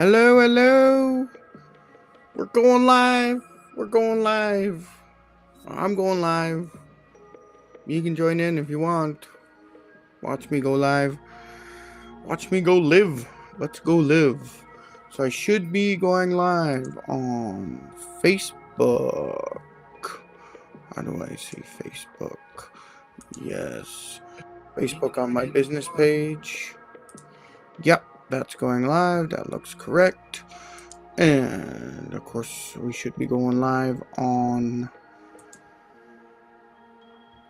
Hello, hello. We're going live. We're going live. I'm going live. You can join in if you want. Watch me go live. Watch me go live. Let's go live. So I should be going live on Facebook. How do I see Facebook? Yes. Facebook on my business page. Yep, that's going live. That looks correct. And of course, we should be going live on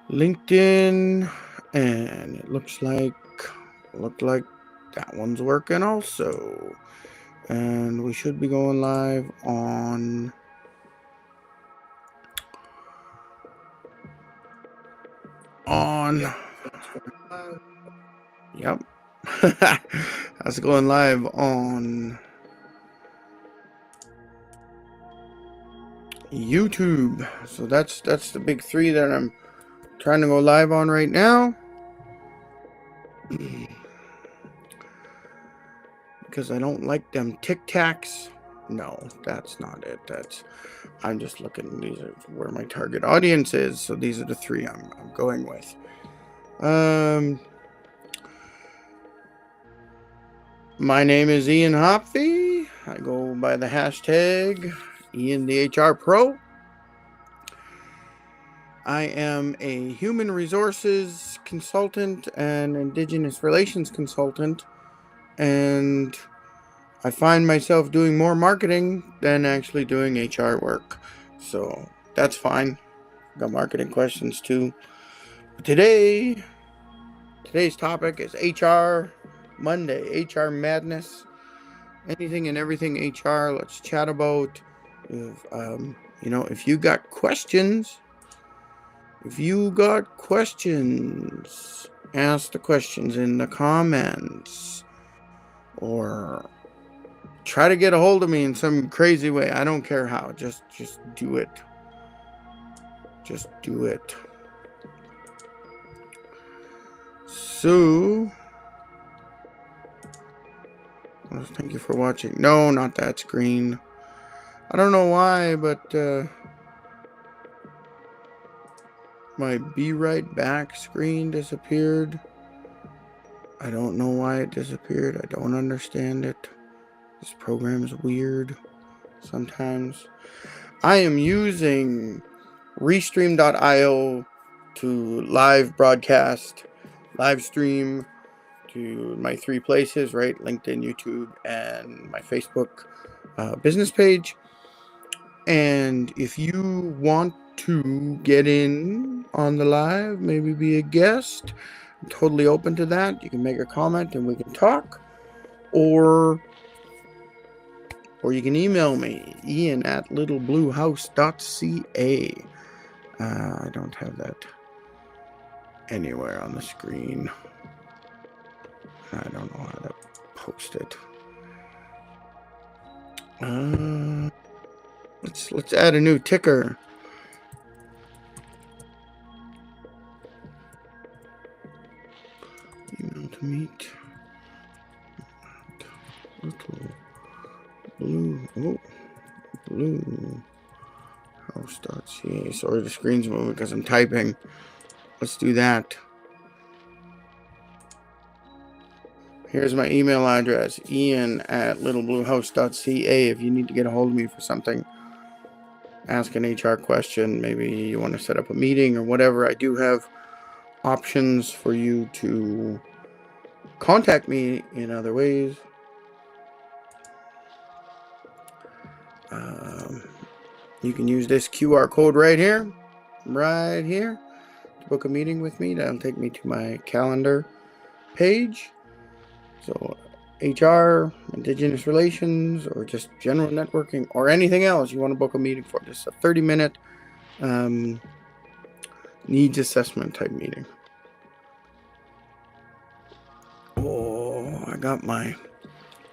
LinkedIn, and it looked like that one's working also. And we should be going live on yep. That's going live on YouTube. So that's the big three that I'm trying to go live on right now. Because I don't like them Tic Tacs. No, that's not it. I'm just looking. These are where my target audience is. So these are the three I'm going with. My name is Ian Hopfy. I go by the hashtag Ian the HR Pro. I am a human resources consultant and Indigenous Relations consultant, and I find myself doing more marketing than actually doing HR work. So that's fine. Got marketing questions too. But today's topic is HR Monday, HR madness. Anything and everything HR. Let's chat about. If you got questions, ask the questions in the comments, or try to get a hold of me in some crazy way. I don't care how. Just do it. Just do it. So, well, thank you for watching. No, not that screen. I don't know why, but my Be Right Back screen disappeared. I don't know why it disappeared. I don't understand it. This program is weird sometimes. I am using Restream.io to live stream to my three places, right? LinkedIn, YouTube, and my Facebook business page. And if you want to get in on the live, maybe be a guest, I'm totally open to that. You can make a comment and we can talk. Or you can email me, ian@littlebluehouse.ca. I don't have that anywhere on the screen. I don't know how to post it. Let's add a new ticker. Email to meet. Blue house.ca. Sorry, the screen's moving because I'm typing. Let's do that. Here's my email address, ian@littlebluehouse.ca. If you need to get a hold of me for something, ask an HR question, maybe you want to set up a meeting or whatever, I do have options for you to contact me in other ways. You can use this QR code right here, to book a meeting with me. That'll take me to my calendar page. So HR, Indigenous Relations, or just general networking, or anything else you want to book a meeting for. Just a 30-minute needs assessment type meeting. Oh, I got my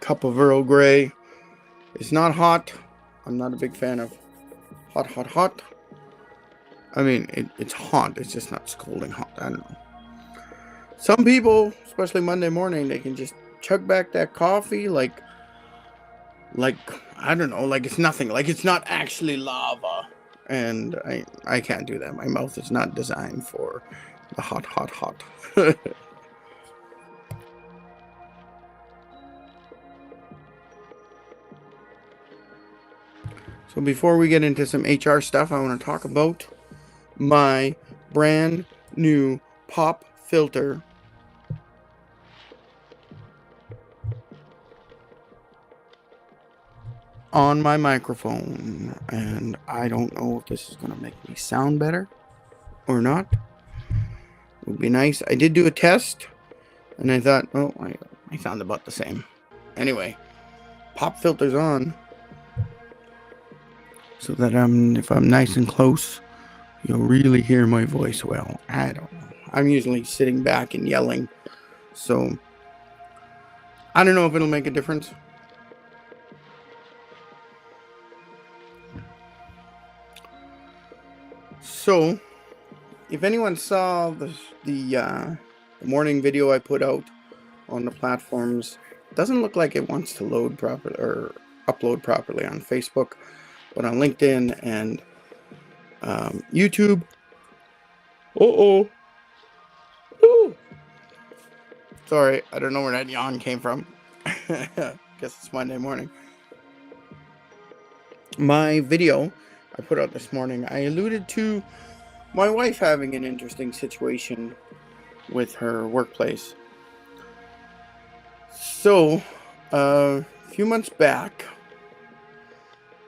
cup of Earl Grey. It's not hot. I'm not a big fan of hot. I mean, it's hot. It's just not scalding hot. I don't know. Some people, especially Monday morning, they can just chug back that coffee like like, I don't know, like it's nothing, like it's not actually lava. And I can't do that. My mouth is not designed for the hot, hot, hot. So before we get into some HR stuff, I want to talk about my brand new pop filter on my microphone. And I don't know if this is going to make me sound better or not. It would be nice. I did do a test, and I thought, oh, I sound about the same. Anyway, pop filter's on, so that if I'm nice and close, you'll really hear my voice well. I don't know. I'm usually sitting back and yelling, so I don't know if it'll make a difference. So, if anyone saw the morning video I put out on the platforms, it doesn't look like it wants to load properly or upload properly on Facebook, but on LinkedIn and YouTube. Ooh. Sorry, I don't know where that yawn came from. Guess it's Monday morning. My video I put out this morning, I alluded to my wife having an interesting situation with her workplace. So, a few months back,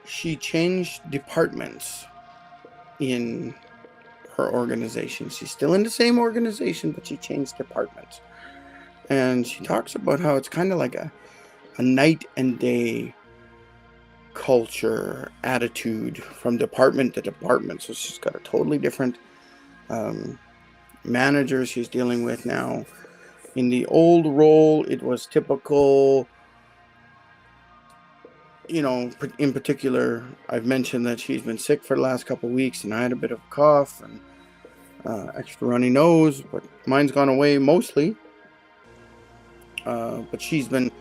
she changed departments in her organization. She's still in the same organization, but she changed departments. And she talks about how it's kind of like a night and day culture, attitude from department to department. So she's got a totally different manager she's dealing with now. In the old role, it was typical, you know, in particular, I've mentioned that she's been sick for the last couple of weeks, and I had a bit of a cough and extra runny nose, but mine's gone away mostly. But she's been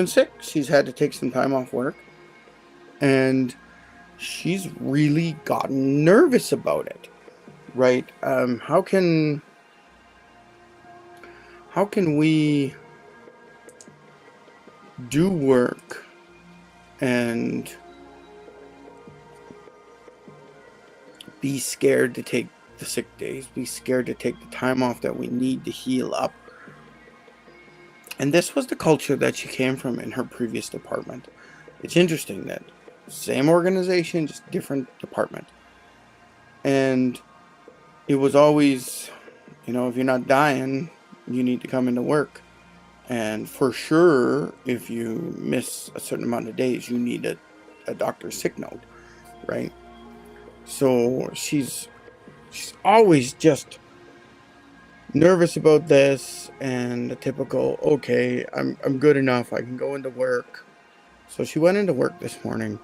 sick. She's had to take some time off work, and she's really gotten nervous about it. Right? How can we do work and be scared to take the sick days, be scared to take the time off that we need to heal up? And this was the culture that she came from in her previous department. It's interesting that same organization, just different department. And it was always, you know, if you're not dying, you need to come into work. And for sure, if you miss a certain amount of days, you need a doctor's sick note, right? So she's always just nervous about this, and the typical, okay, I'm good enough, I can go into work. So she went into work this morning.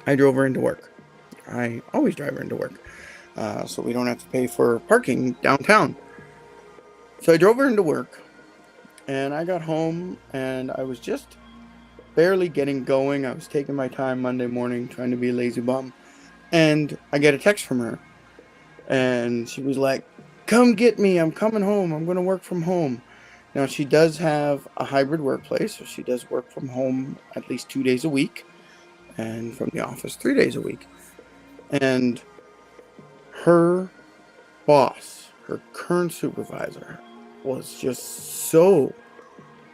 I drove her into work. I always drive her into work, so we don't have to pay for parking downtown. So I drove her into work, and I got home, and I was just barely getting going. I was taking my time Monday morning, trying to be a lazy bum, and I get a text from her, and she was like, "Come get me, I'm coming home, I'm going to work from home." Now, she does have a hybrid workplace, so she does work from home at least 2 days a week, and from the office 3 days a week. And her boss, her current supervisor, was just so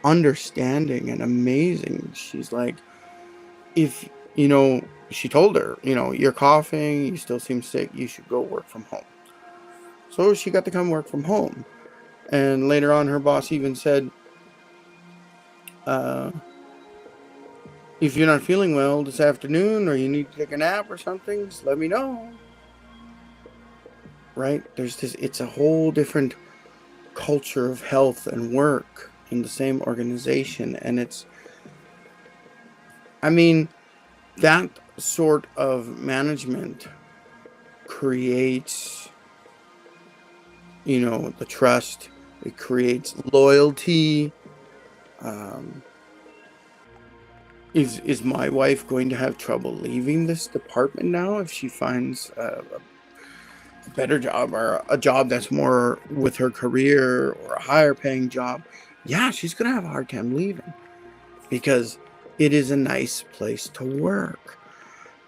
understanding and amazing. She's like, if, you know, she told her, you know, you're coughing, you still seem sick, you should go work from home. So she got to come work from home. And later on, her boss even said, if you're not feeling well this afternoon, or you need to take a nap or something, just let me know. Right? There's this, it's a whole different culture of health and work in the same organization. And it's, I mean, that sort of management creates, you know, the trust. It creates loyalty. Is my wife going to have trouble leaving this department now if she finds a better job or a job that's more with her career or a higher paying job? Yeah, she's going to have a hard time leaving because it is a nice place to work.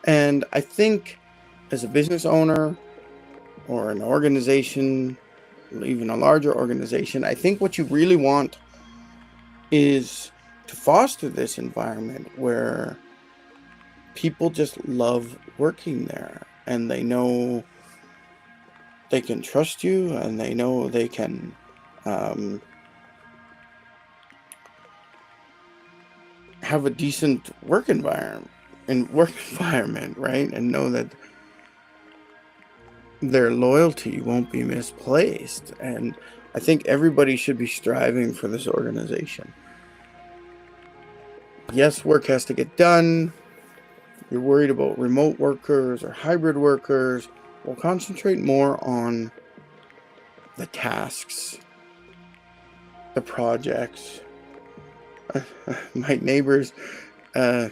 And I think as a business owner or an organization, even a larger organization, I think what you really want is to foster this environment where people just love working there and they know they can trust you and they know they can have a decent work environment right? And know that their loyalty won't be misplaced. And I think everybody should be striving for this organization. Yes, work has to get done. You're worried about remote workers or hybrid workers. We'll concentrate more on the tasks, the projects. My neighbors, they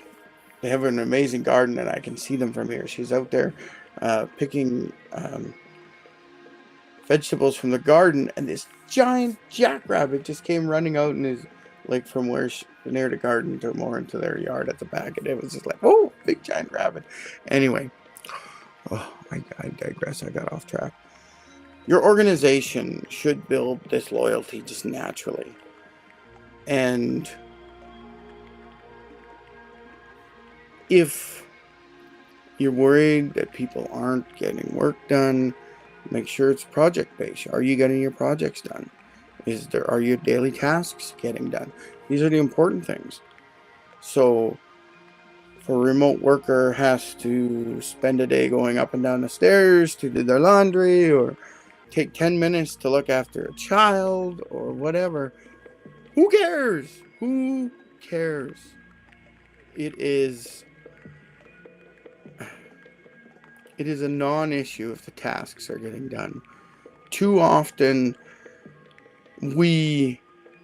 have an amazing garden and I can see them from here. She's out there picking vegetables from the garden, and this giant jackrabbit just came running out and is like from where near the garden to more into their yard at the back, and it was just like, oh, big giant rabbit. Anyway, I digress. I got off track. Your organization should build this loyalty just naturally. And if you're worried that people aren't getting work done, make sure it's project-based. Are you getting your projects done? Are your daily tasks getting done? These are the important things. So if a remote worker has to spend a day going up and down the stairs to do their laundry or take 10 minutes to look after a child or whatever, who cares? Who cares? It is a non-issue if the tasks are getting done. Too often we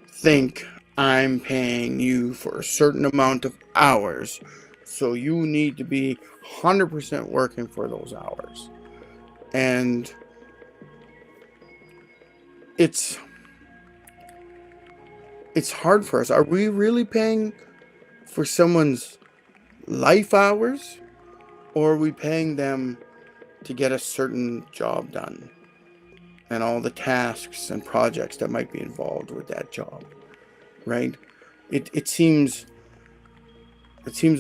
think, I'm paying you for a certain amount of hours, so you need to be 100% working for those hours. And it's hard for us. Are we really paying for someone's life hours, or are we paying them to get a certain job done and all the tasks and projects that might be involved with that job, right? It seems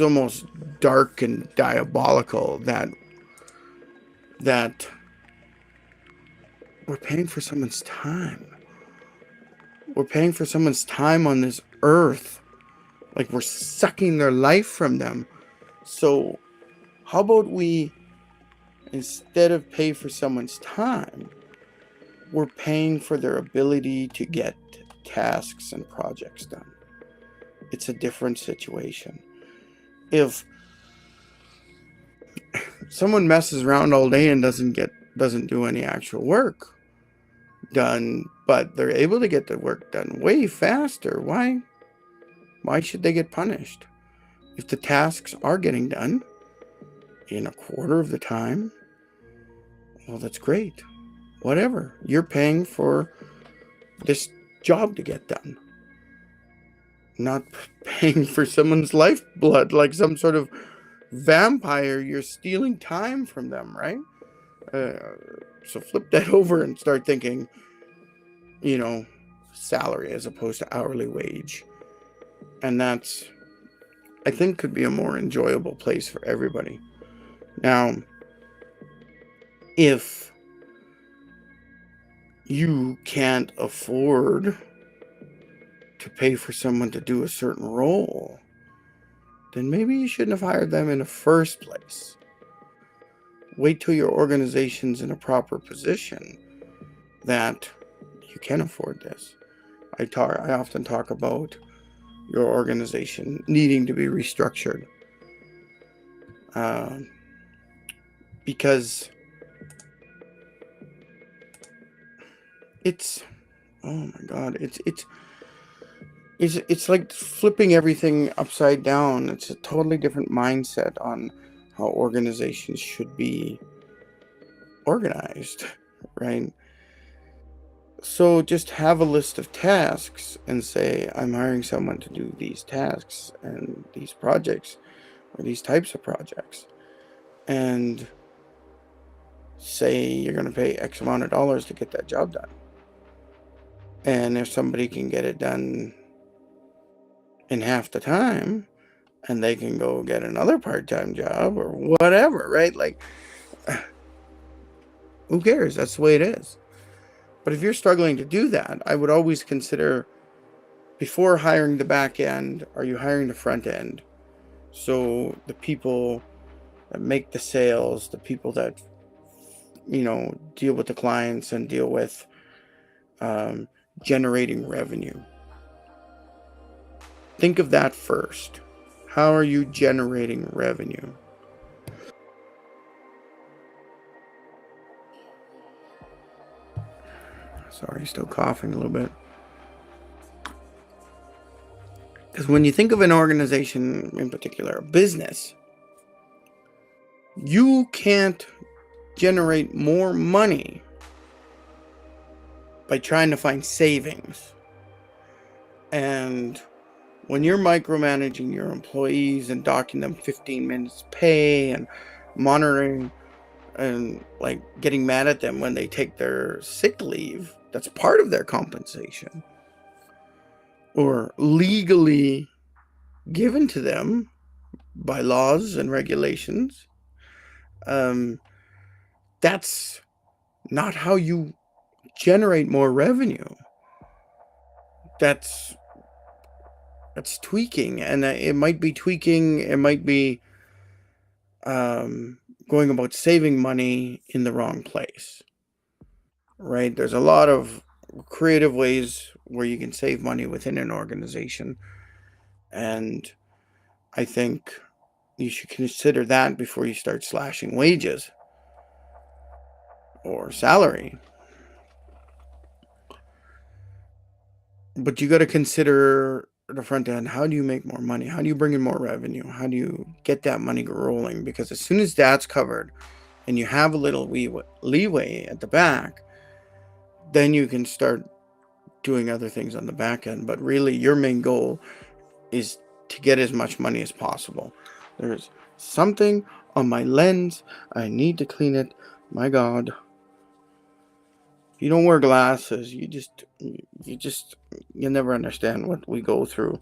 almost dark and diabolical that we're paying for someone's time. We're paying for someone's time on this earth. Like we're sucking their life from them. So how about we, instead of pay for someone's time, we're paying for their ability to get tasks and projects done. It's a different situation. If someone messes around all day and doesn't do any actual work done, but they're able to get the work done way faster, why should they get punished? If the tasks are getting done in a quarter of the time, well, that's great. Whatever. You're paying for this job to get done, not paying for someone's lifeblood like some sort of vampire. You're stealing time from them, right? So flip that over and start thinking, salary as opposed to hourly wage. And that's, I think, could be a more enjoyable place for everybody. Now, if you can't afford to pay for someone to do a certain role, then maybe you shouldn't have hired them in the first place. Wait till your organization's in a proper position that you can afford this. I often talk about your organization needing to be restructured. Because it's, oh my God, It's like flipping everything upside down. It's a totally different mindset on how organizations should be organized, right? So just have a list of tasks and say, I'm hiring someone to do these tasks and these projects or these types of projects. And say you're going to pay X amount of dollars to get that job done. And if somebody can get it done in half the time, and they can go get another part-time job or whatever, right? Like, who cares? That's the way it is. But if you're struggling to do that, I would always consider, before hiring the back end, are you hiring the front end? So the people that make the sales, the people that, deal with the clients and deal with generating revenue. Think of that first. How are you generating revenue? Sorry, still coughing a little bit. Because when you think of an organization in particular, a business, you can't generate more money by trying to find savings. And when you're micromanaging your employees and docking them 15 minutes pay and monitoring and like getting mad at them when they take their sick leave, that's part of their compensation, or legally given to them by laws and regulations. That's not how you generate more revenue. That's tweaking, and it might be tweaking. It might be going about saving money in the wrong place, right? There's a lot of creative ways where you can save money within an organization, and I think you should consider that before you start slashing wages or salary. But you got to consider the front end. How do you make more money? How do you bring in more revenue? How do you get that money rolling? Because as soon as that's covered and you have a little leeway at the back, then you can start doing other things on the back end. But really, your main goal is to get as much money as possible. There's something on my lens. I need to clean it. My God. You don't wear glasses. You never understand what we go through.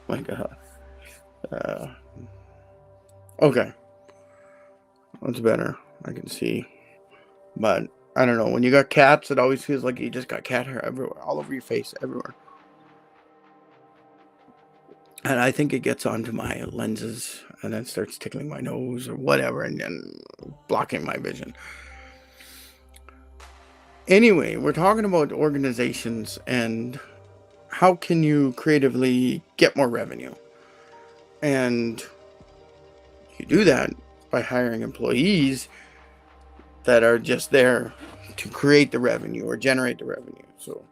My God. Okay. That's better. I can see. But I don't know. When you got cats, it always feels like you just got cat hair everywhere, all over your face, everywhere. And I think it gets onto my lenses and then starts tickling my nose or whatever and then blocking my vision. Anyway, we're talking about organizations and how can you creatively get more revenue. And you do that by hiring employees that are just there to create the revenue or generate the revenue. So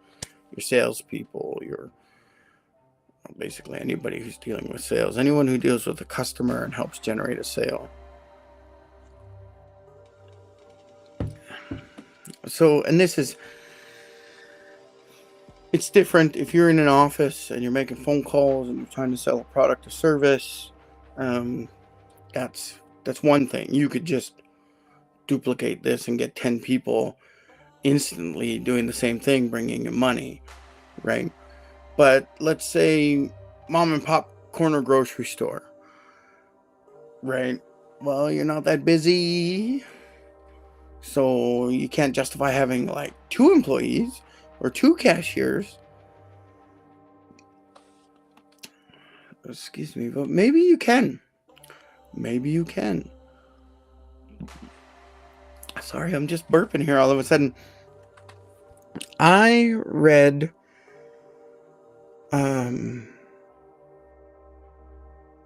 your salespeople, your basically anybody who's dealing with sales, anyone who deals with a customer and helps generate a sale. So, and it's different if you're in an office and you're making phone calls and you're trying to sell a product or service. That's one thing. You could just duplicate this and get 10 people instantly doing the same thing, bringing in money, right? But let's say mom and pop corner grocery store, right? Well, you're not that busy, so you can't justify having like 2 employees or 2 cashiers. Excuse me, but maybe you can. Maybe you can. Sorry, I'm just burping here all of a sudden. I read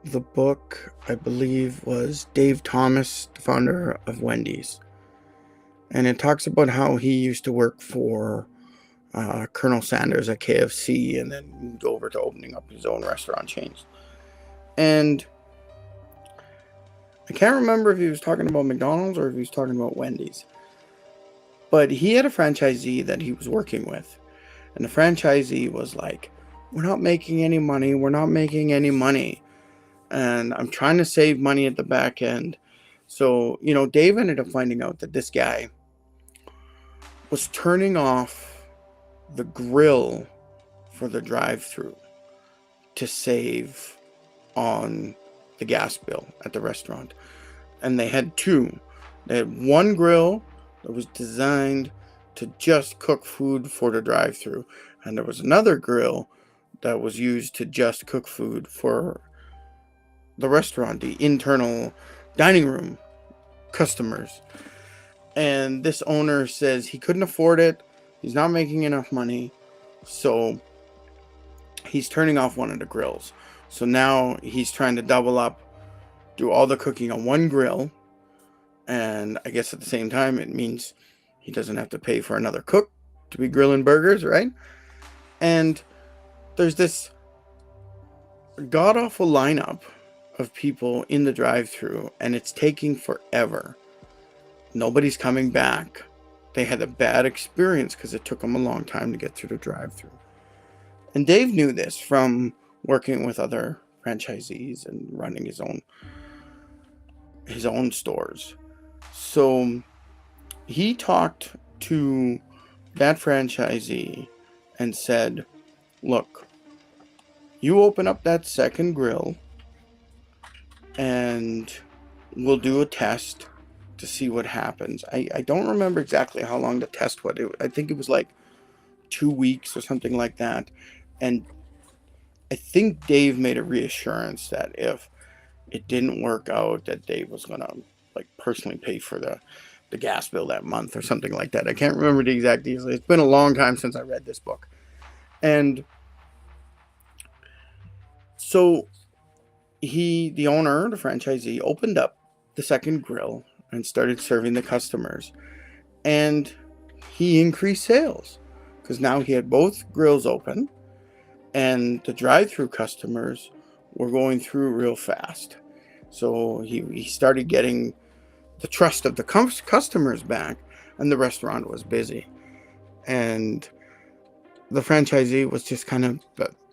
the book, I believe, was Dave Thomas, the founder of Wendy's. And it talks about how he used to work for Colonel Sanders at KFC, and then moved over to opening up his own restaurant chains. And I can't remember if he was talking about McDonald's or if he was talking about Wendy's. But he had a franchisee that he was working with. And the franchisee was like, we're not making any money. We're not making any money. And I'm trying to save money at the back end. So, Dave ended up finding out that this guy was turning off the grill for the drive-thru to save on the gas bill at the restaurant. And they had two. They had one grill that was designed to just cook food for the drive-thru, and there was another grill that was used to just cook food for the restaurant, the internal dining room customers. And this owner says he couldn't afford it. He's not making enough money. So he's turning off one of the grills. So now he's trying to double up, do all the cooking on one grill. And I guess at the same time, it means he doesn't have to pay for another cook to be grilling burgers, right? And there's this god-awful lineup of people in the drive-thru, and it's taking forever. Nobody's coming back. They had a bad experience because it took them a long time to get through the drive-thru. And Dave knew this from working with other franchisees and running his own stores. So he talked to that franchisee and said, look, you open up that second grill and we'll do a test to see what happens. I don't remember exactly how long the test was. I think it was like 2 weeks or something like that. And I think Dave made a reassurance that if it didn't work out, that Dave was going to personally pay for the gas bill that month or something like that. I can't remember the exact details. It's been a long time since I read this book. And so the owner, the franchisee, opened up the second grill and started serving the customers. And he increased sales because now he had both grills open and the drive-through customers were going through real fast. So he started getting the trust of the customers back, and the restaurant was busy. And the franchisee was just kind of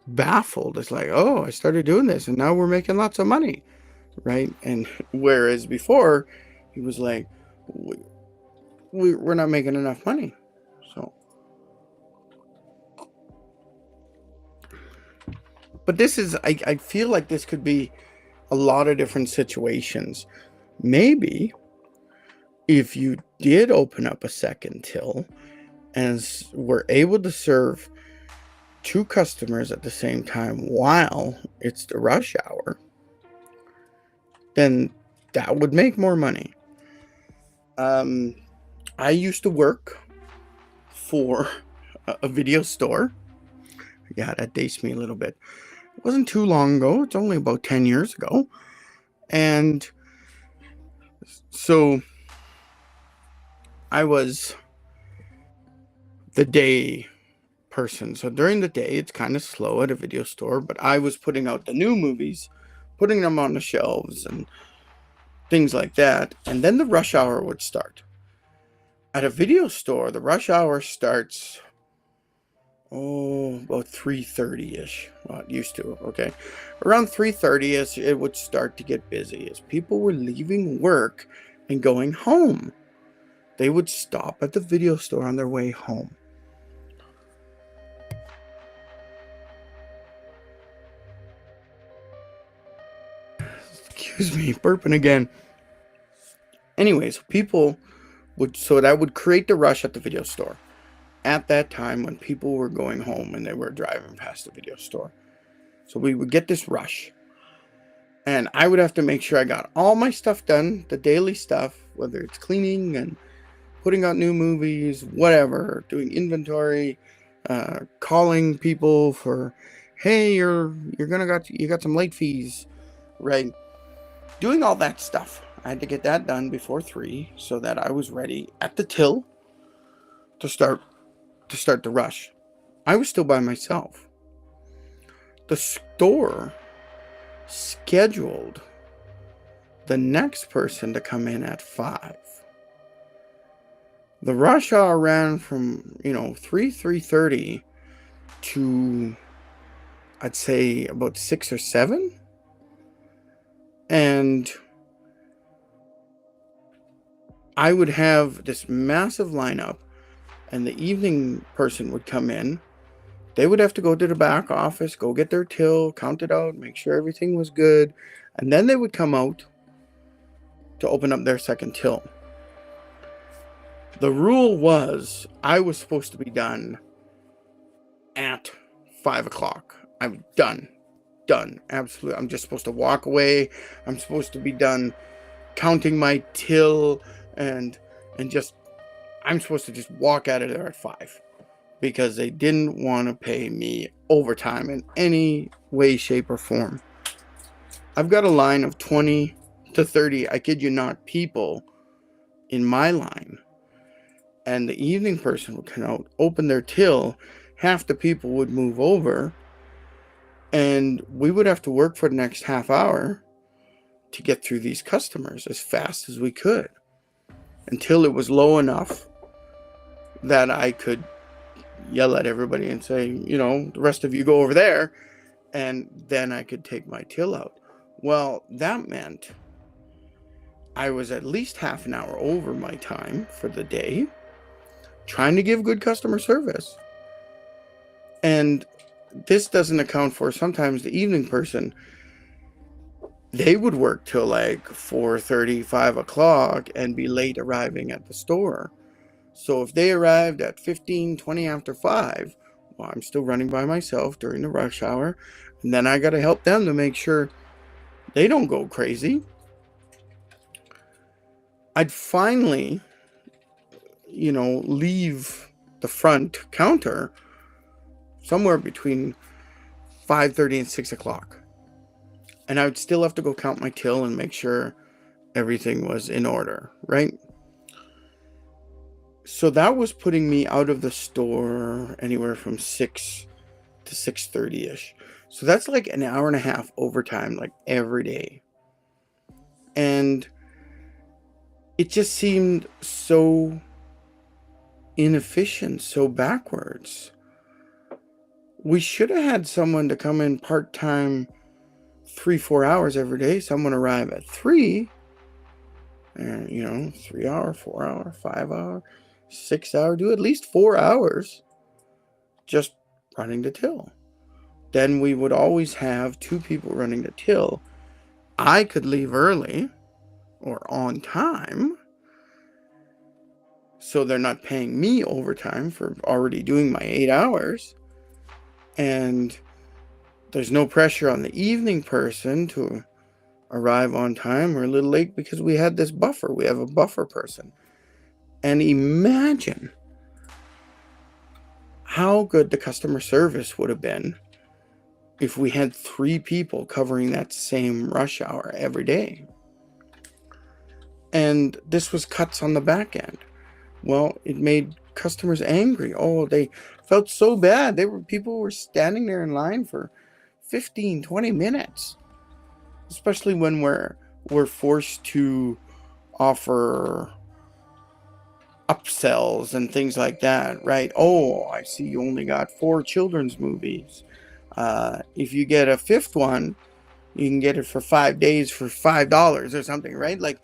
baffled. It's like, oh, I started doing this and now we're making lots of money, right? And whereas before he was like, we're not making enough money. So, but this is, I feel like this could be a lot of different situations. Maybe if you did open up a second till and were able to serve two customers at the same time while it's the rush hour, then that would make more money. I used to work for a video store. Yeah, that dates me a little bit. It wasn't too long ago. It's only about 10 years ago. And so I was the day person. So during the day, it's kind of slow at a video store, but I was putting out the new movies, putting them on the shelves and things like that. And then the rush hour would start. At a video store, the rush hour starts about 3:30ish. Well, it used to, okay. Around 3:30ish, it would start to get busy as people were leaving work and going home. They would stop at the video store on their way home. Excuse me, burping again. Anyways, people so that would create the rush at the video store at that time when people were going home and they were driving past the video store. So we would get this rush. And I would have to make sure I got all my stuff done, the daily stuff, whether it's cleaning and putting out new movies, whatever, doing inventory, calling people for, hey, you got some late fees, right? Doing all that stuff. I had to get that done before 3 so that I was ready at the till to start to start the rush. I was still by myself. The store scheduled the next person to come in at 5. The rush hour ran from, 3:30 to, I'd say, about 6 or 7. And I would have this massive lineup, and the evening person would come in. They would have to go to the back office, go get their till, count it out, make sure everything was good, and then they would come out to open up their second till. The rule was I was supposed to be done at 5 o'clock. I'm done. Absolutely. I'm just supposed to walk away. I'm supposed to be done counting my till and just, I'm supposed to just walk out of there at 5, because they didn't want to pay me overtime in any way, shape, or form. I've got a line of 20 to 30, I kid you not, people in my line. And the evening person would come out, open their till, half the people would move over, and we would have to work for the next half hour to get through these customers as fast as we could, until it was low enough that I could yell at everybody and say, the rest of you go over there, and then I could take my till out. Well, that meant I was at least half an hour over my time for the day, trying to give good customer service. And this doesn't account for sometimes the evening person. They would work till like 4:30, 5 o'clock and be late arriving at the store. So if they arrived at 15, 20 after 5, well, I'm still running by myself during the rush hour. And then I got to help them to make sure they don't go crazy. I'd finally, leave the front counter somewhere between 5:30 and 6 o'clock. And I would still have to go count my till and make sure everything was in order, right? So that was putting me out of the store anywhere from 6 to 6:30-ish. So that's like an hour and a half overtime, like every day. And it just seemed so inefficient, so backwards. We should have had someone to come in part-time 3-4 hours every day. Someone arrive at 3, and 3 hour, 4 hour, 5 hour, 6 hour, do at least 4 hours just running the till. Then we would always have 2 people running the till. I could leave early or on time, so they're not paying me overtime for already doing my 8 hours. And there's no pressure on the evening person to arrive on time or a little late, because we had this buffer. We have a buffer person. And imagine how good the customer service would have been if we had 3 people covering that same rush hour every day. And this was cuts on the back end. Well, it made customers angry. Oh, they felt so bad. People were standing there in line for 15, 20 minutes, especially when we're forced to offer upsells and things like that, right? Oh, I see you only got 4 children's movies. If you get a 5th one, you can get it for 5 days for $5 or something, right? Like,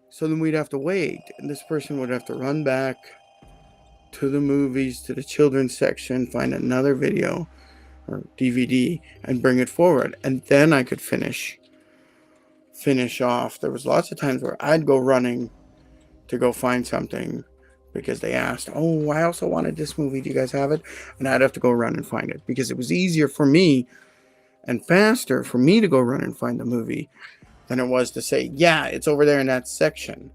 so then we'd have to wait, and this person would have to run back to the movies, to the children's section, find another video or DVD and bring it forward. And then I could finish off. There was lots of times where I'd go running to go find something because they asked, oh, I also wanted this movie. Do you guys have it? And I'd have to go run and find it, because it was easier for me and faster for me to go run and find the movie than it was to say, yeah, it's over there in that section.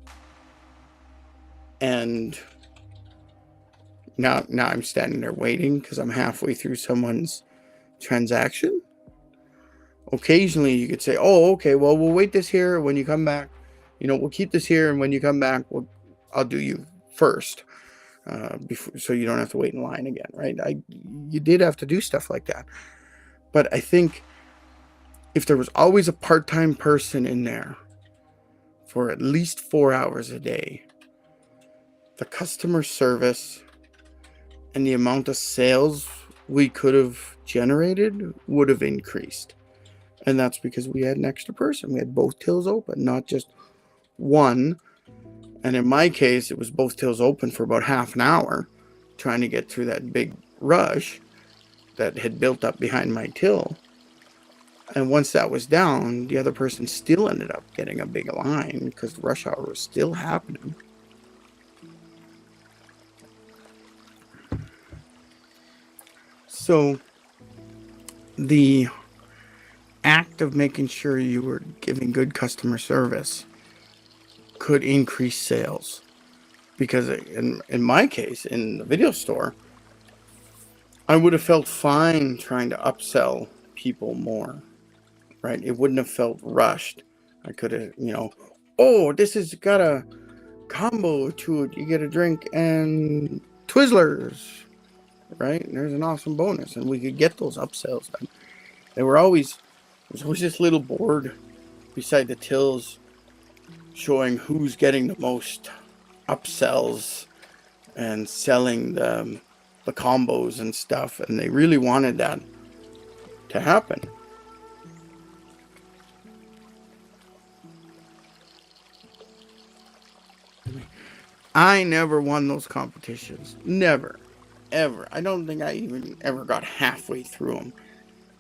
And now I'm standing there waiting because I'm halfway through someone's transaction. Occasionally you could say, oh, okay, well, we'll wait this here. When you come back, we'll keep this here, and when you come back, I'll do you first. before, so you don't have to wait in line again, right? You did have to do stuff like that. But I think if there was always a part-time person in there for at least 4 hours a day, the customer service and the amount of sales we could have generated would have increased. And that's because we had an extra person. We had both tills open, not just one. And in my case, it was both tills open for about half an hour, trying to get through that big rush that had built up behind my till. And once that was down, the other person still ended up getting a big line because the rush hour was still happening. So the act of making sure you were giving good customer service could increase sales. Because in my case, in the video store, I would have felt fine trying to upsell people more, right? It wouldn't have felt rushed. I could have, oh, this has got a combo to it. You get a drink and Twizzlers, right? And there's an awesome bonus. And we could get those upsells done. There was always this little board beside the tills showing who's getting the most upsells and selling the combos and stuff. And they really wanted that to happen. I never won those competitions. Never. Ever. I don't think I even ever got halfway through them.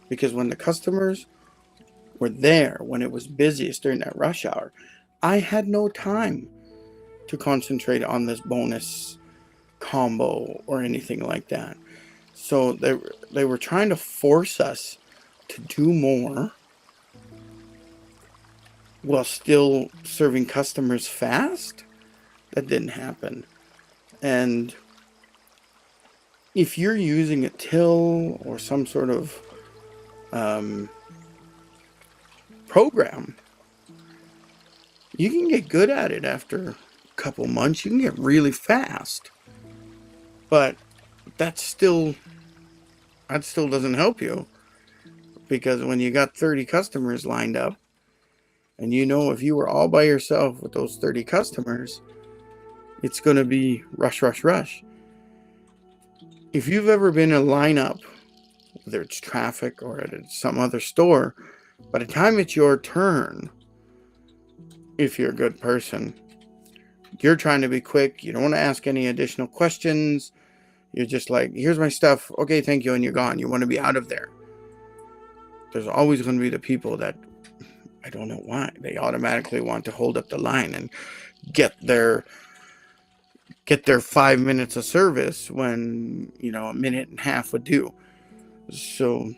Because when the customers were there, when it was busiest during that rush hour, I had no time to concentrate on this bonus combo or anything like that. So they were trying to force us to do more while still serving customers fast. That didn't happen. And if you're using a till or some sort of program, you can get good at it after a couple months. You can get really fast. But that still doesn't help you, because when you got 30 customers lined up, and if you were all by yourself with those 30 customers, it's going to be rush, rush, rush. If you've ever been in a lineup, whether it's traffic or at some other store, by the time it's your turn, if you're a good person, you're trying to be quick. You don't want to ask any additional questions. You're just like, here's my stuff. Okay, thank you. And you're gone. You want to be out of there. There's always going to be the people that, I don't know why, they automatically want to hold up the line and get their 5 minutes of service when, a minute and a half would do. So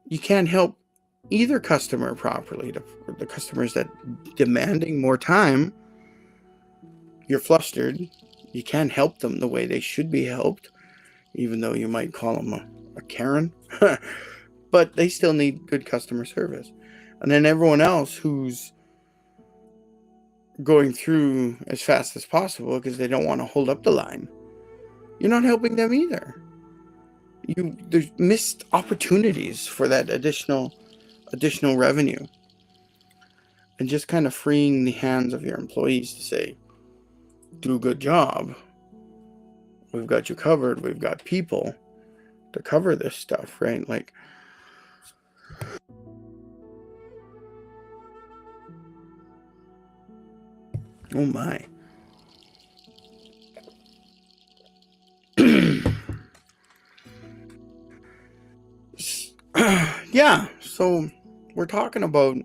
you can't help either customer properly. The customers that demanding more time, you're flustered. You can't help them the way they should be helped, even though you might call them a Karen. But they still need good customer service. And then everyone else who's going through as fast as possible because they don't want to hold up the line, you're not helping them either. There's missed opportunities for that additional revenue, and just kind of freeing the hands of your employees to say, do a good job. We've got you covered. We've got people to cover this stuff, right? Like, oh my. Yeah, so we're talking about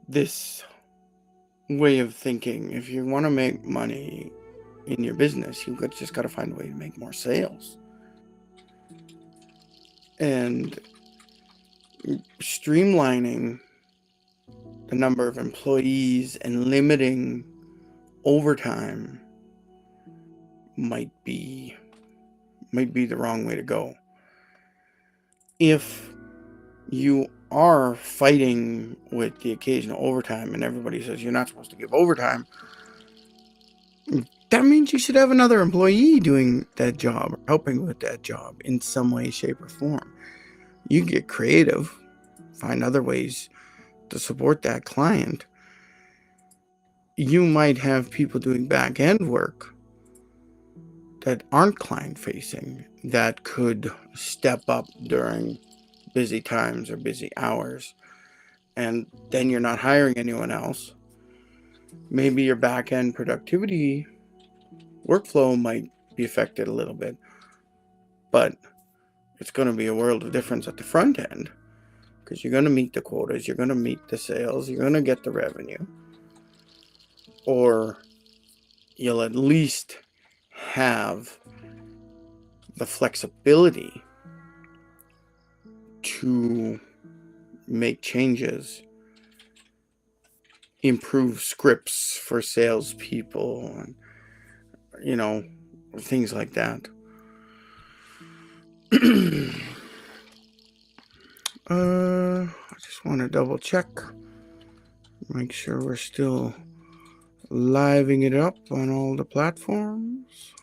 this way of thinking. If you want to make money in your business, you've just got to find a way to make more sales. And streamlining the number of employees and limiting overtime might be the wrong way to go. If you are fighting with the occasional overtime, and everybody says you're not supposed to give overtime, that means you should have another employee doing that job or helping with that job in some way, shape, or form. You get creative, find other ways to support that client. You might have people doing back end work that aren't client facing that could step up during busy times or busy hours, and then you're not hiring anyone else. Maybe your back end productivity workflow might be affected a little bit, but it's going to be a world of difference at the front end, because you're going to meet the quotas, you're going to meet the sales, you're going to get the revenue, or you'll at least have the flexibility to make changes, improve scripts for salespeople, and things like that. I just want to double check, make sure we're still living it up on all the platforms.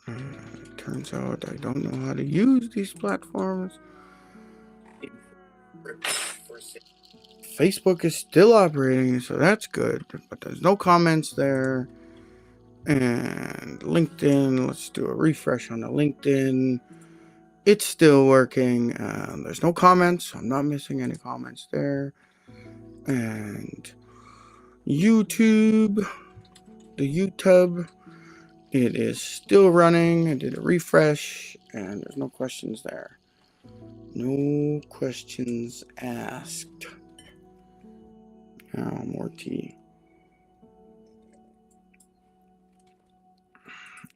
It turns out I don't know how to use these platforms. Facebook is still operating, so that's good, but there's no comments there. And LinkedIn, let's do a refresh on the LinkedIn. It's still working. There's no comments. I'm not missing any comments there. And YouTube, it is still running. I did a refresh, and there's no questions there. No questions asked. Oh, more tea.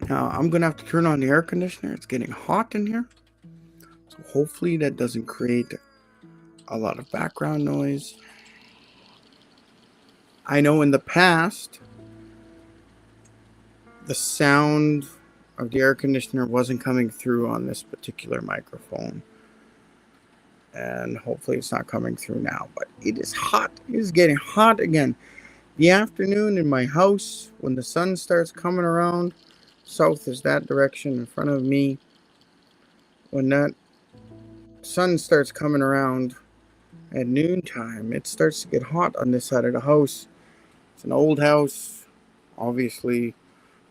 Now, I'm going to have to turn on the air conditioner. It's getting hot in here. So hopefully that doesn't create a lot of background noise. I know in the past, the sound of the air conditioner wasn't coming through on this particular microphone. And hopefully it's not coming through now. But it is hot. It is getting hot again. The afternoon in my house, when the sun starts coming around, south is that direction in front of me. When that sun starts coming around at noontime, it starts to get hot on this side of the house. It's an old house. Obviously,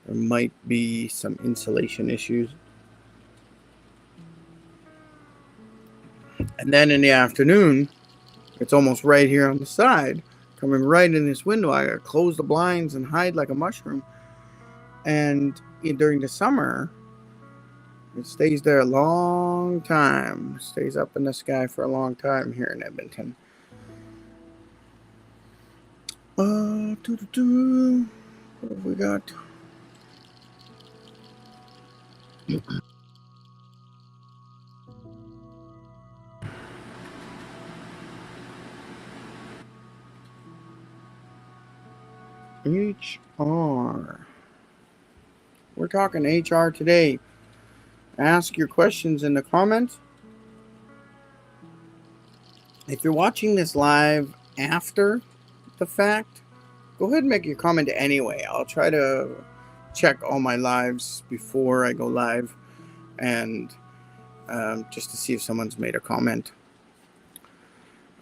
there might be some insulation issues. And then in the afternoon, it's almost right here on the side, coming right in this window. I gotta close the blinds and hide like a mushroom. And during the summer, it stays there a long time. It stays up in the sky for a long time here in Edmonton. What have we got? HR. We're talking HR today. Ask your questions in the comments. If you're watching this live after the fact, go ahead and make your comment anyway. I'll try to check all my lives before I go live, and just to see if someone's made a comment.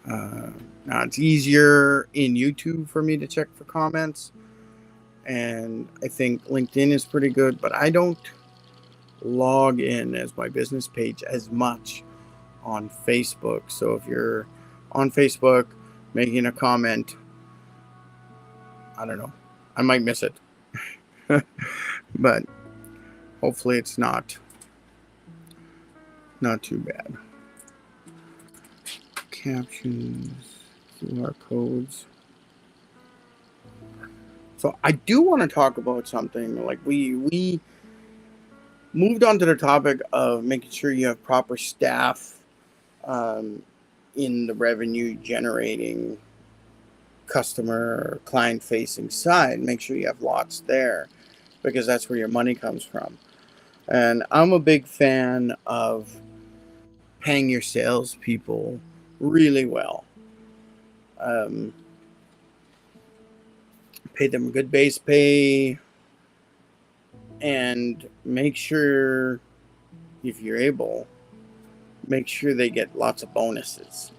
Now it's easier in YouTube for me to check for comments, and I think LinkedIn is pretty good, but I don't log in as my business page as much on Facebook. So if you're on Facebook making a comment, I don't know, I might miss it. But hopefully it's not too bad. Captions, QR codes. So I do want to talk about something. Like we moved on to the topic of making sure you have proper staff in the revenue generating customer client facing side. Make sure you have lots there, because that's where your money comes from. And I'm a big fan of paying your salespeople really well. Pay them good base pay, and make sure, if you're able, make sure they get lots of bonuses.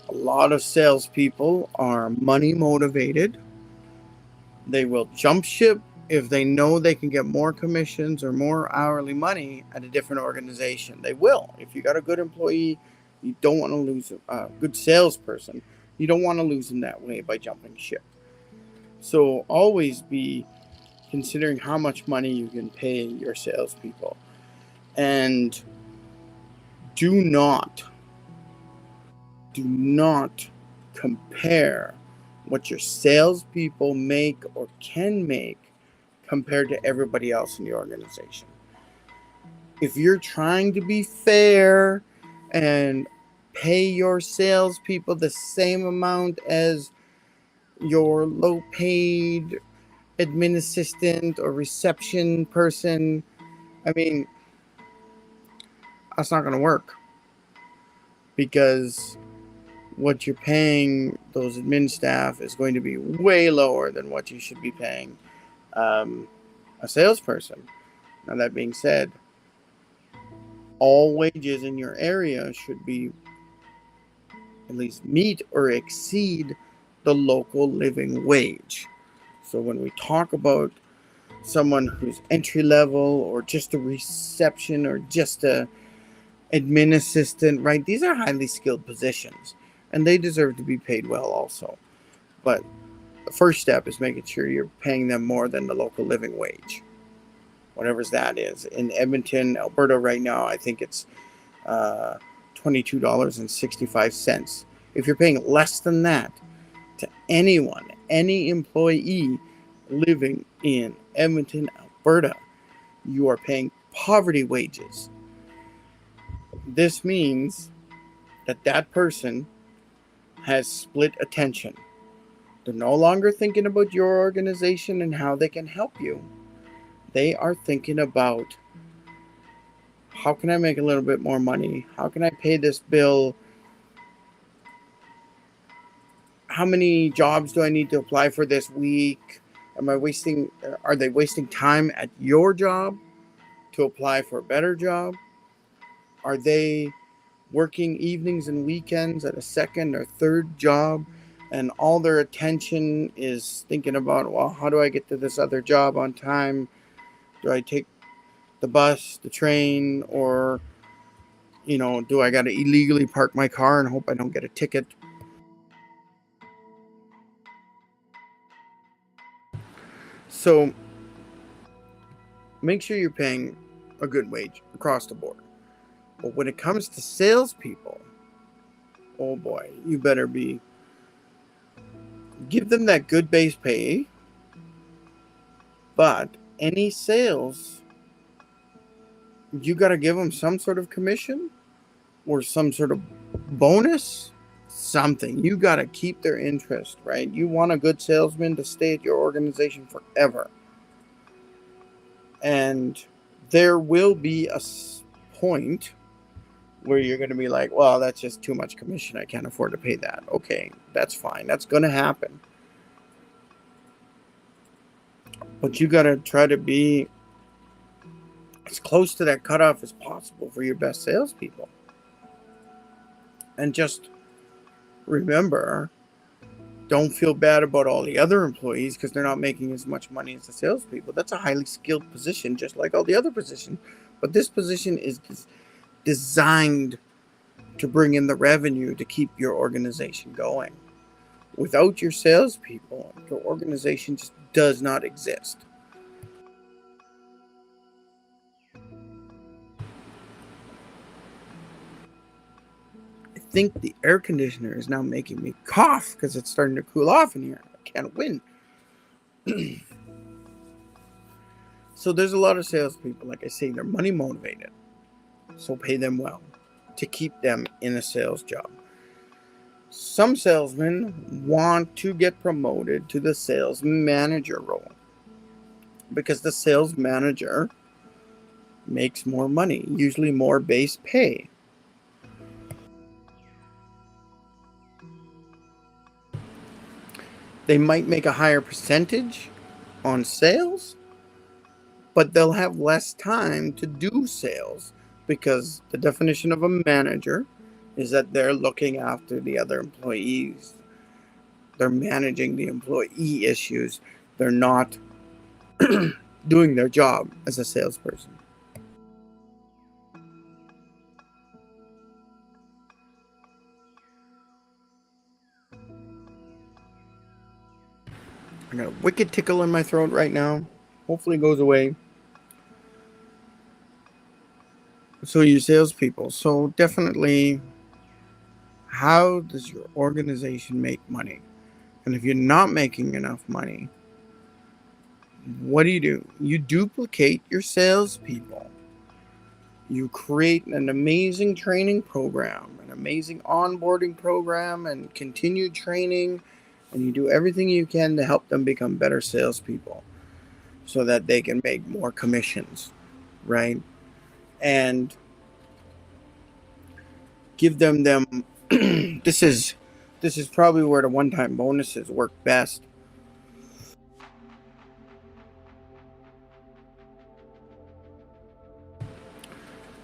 A lot of salespeople are money motivated. They will jump ship if they know they can get more commissions or more hourly money at a different organization. They will. If you got a good employee, you don't want to lose a good salesperson. You don't want to lose them that way by jumping ship. So always be considering how much money you can pay your salespeople. And do not compare what your salespeople make or can make compared to everybody else in the organization. If you're trying to be fair and pay your salespeople the same amount as your low-paid admin assistant or reception person, I mean, that's not going to work, because what you're paying those admin staff is going to be way lower than what you should be paying a salesperson. Now, that being said, all wages in your area should be at least meet or exceed the local living wage. So when we talk about someone who's entry level or just a reception or just a admin assistant, right? These are highly skilled positions and they deserve to be paid well also. But the first step is making sure you're paying them more than the local living wage, whatever that is. In Edmonton, Alberta right now, I think it's $22.65. If you're paying less than that to anyone, any employee living in Edmonton, Alberta, you are paying poverty wages. This means that that person has split attention. They're no longer thinking about your organization and how they can help you. They are thinking about, how can I make a little bit more money? How can I pay this bill? How many jobs do I need to apply for this week? Are they wasting time at your job to apply for a better job? Are they working evenings and weekends at a second or third job, and all their attention is thinking about, well, how do I get to this other job on time? Do I take the bus, the train, or, do I got to illegally park my car and hope I don't get a ticket? So make sure you're paying a good wage across the board. But when it comes to salespeople, oh boy, you better give them that good base pay, but any sales, you got to give them some sort of commission or some sort of bonus, something. You got to keep their interest, right? You want a good salesman to stay at your organization forever. And there will be a point where you're going to be like, well, that's just too much commission. I can't afford to pay that. Okay, that's fine. That's going to happen. But you got to try to be as close to that cutoff as possible for your best salespeople. And just remember, don't feel bad about all the other employees because they're not making as much money as the salespeople. That's a highly skilled position, just like all the other positions. But this position is designed to bring in the revenue to keep your organization going. Without your salespeople, your organization just does not exist. I think the air conditioner is now making me cough because it's starting to cool off in here. I can't win. So there's a lot of salespeople, like I say, they're money motivated. So pay them well to keep them in a sales job. Some salesmen want to get promoted to the sales manager role because the sales manager makes more money, usually more base pay. They might make a higher percentage on sales, but they'll have less time to do sales, because the definition of a manager is that they're looking after the other employees. They're managing the employee issues. They're not doing their job as a salesperson. I got a wicked tickle in my throat right now. Hopefully it goes away. So you salespeople, so definitely, how does your organization make money? And if you're not making enough money, what do? You duplicate your salespeople. You create an amazing training program, an amazing onboarding program, and continued training, and you do everything you can to help them become better salespeople so that they can make more commissions, right? And give them this is probably where the one-time bonuses work best.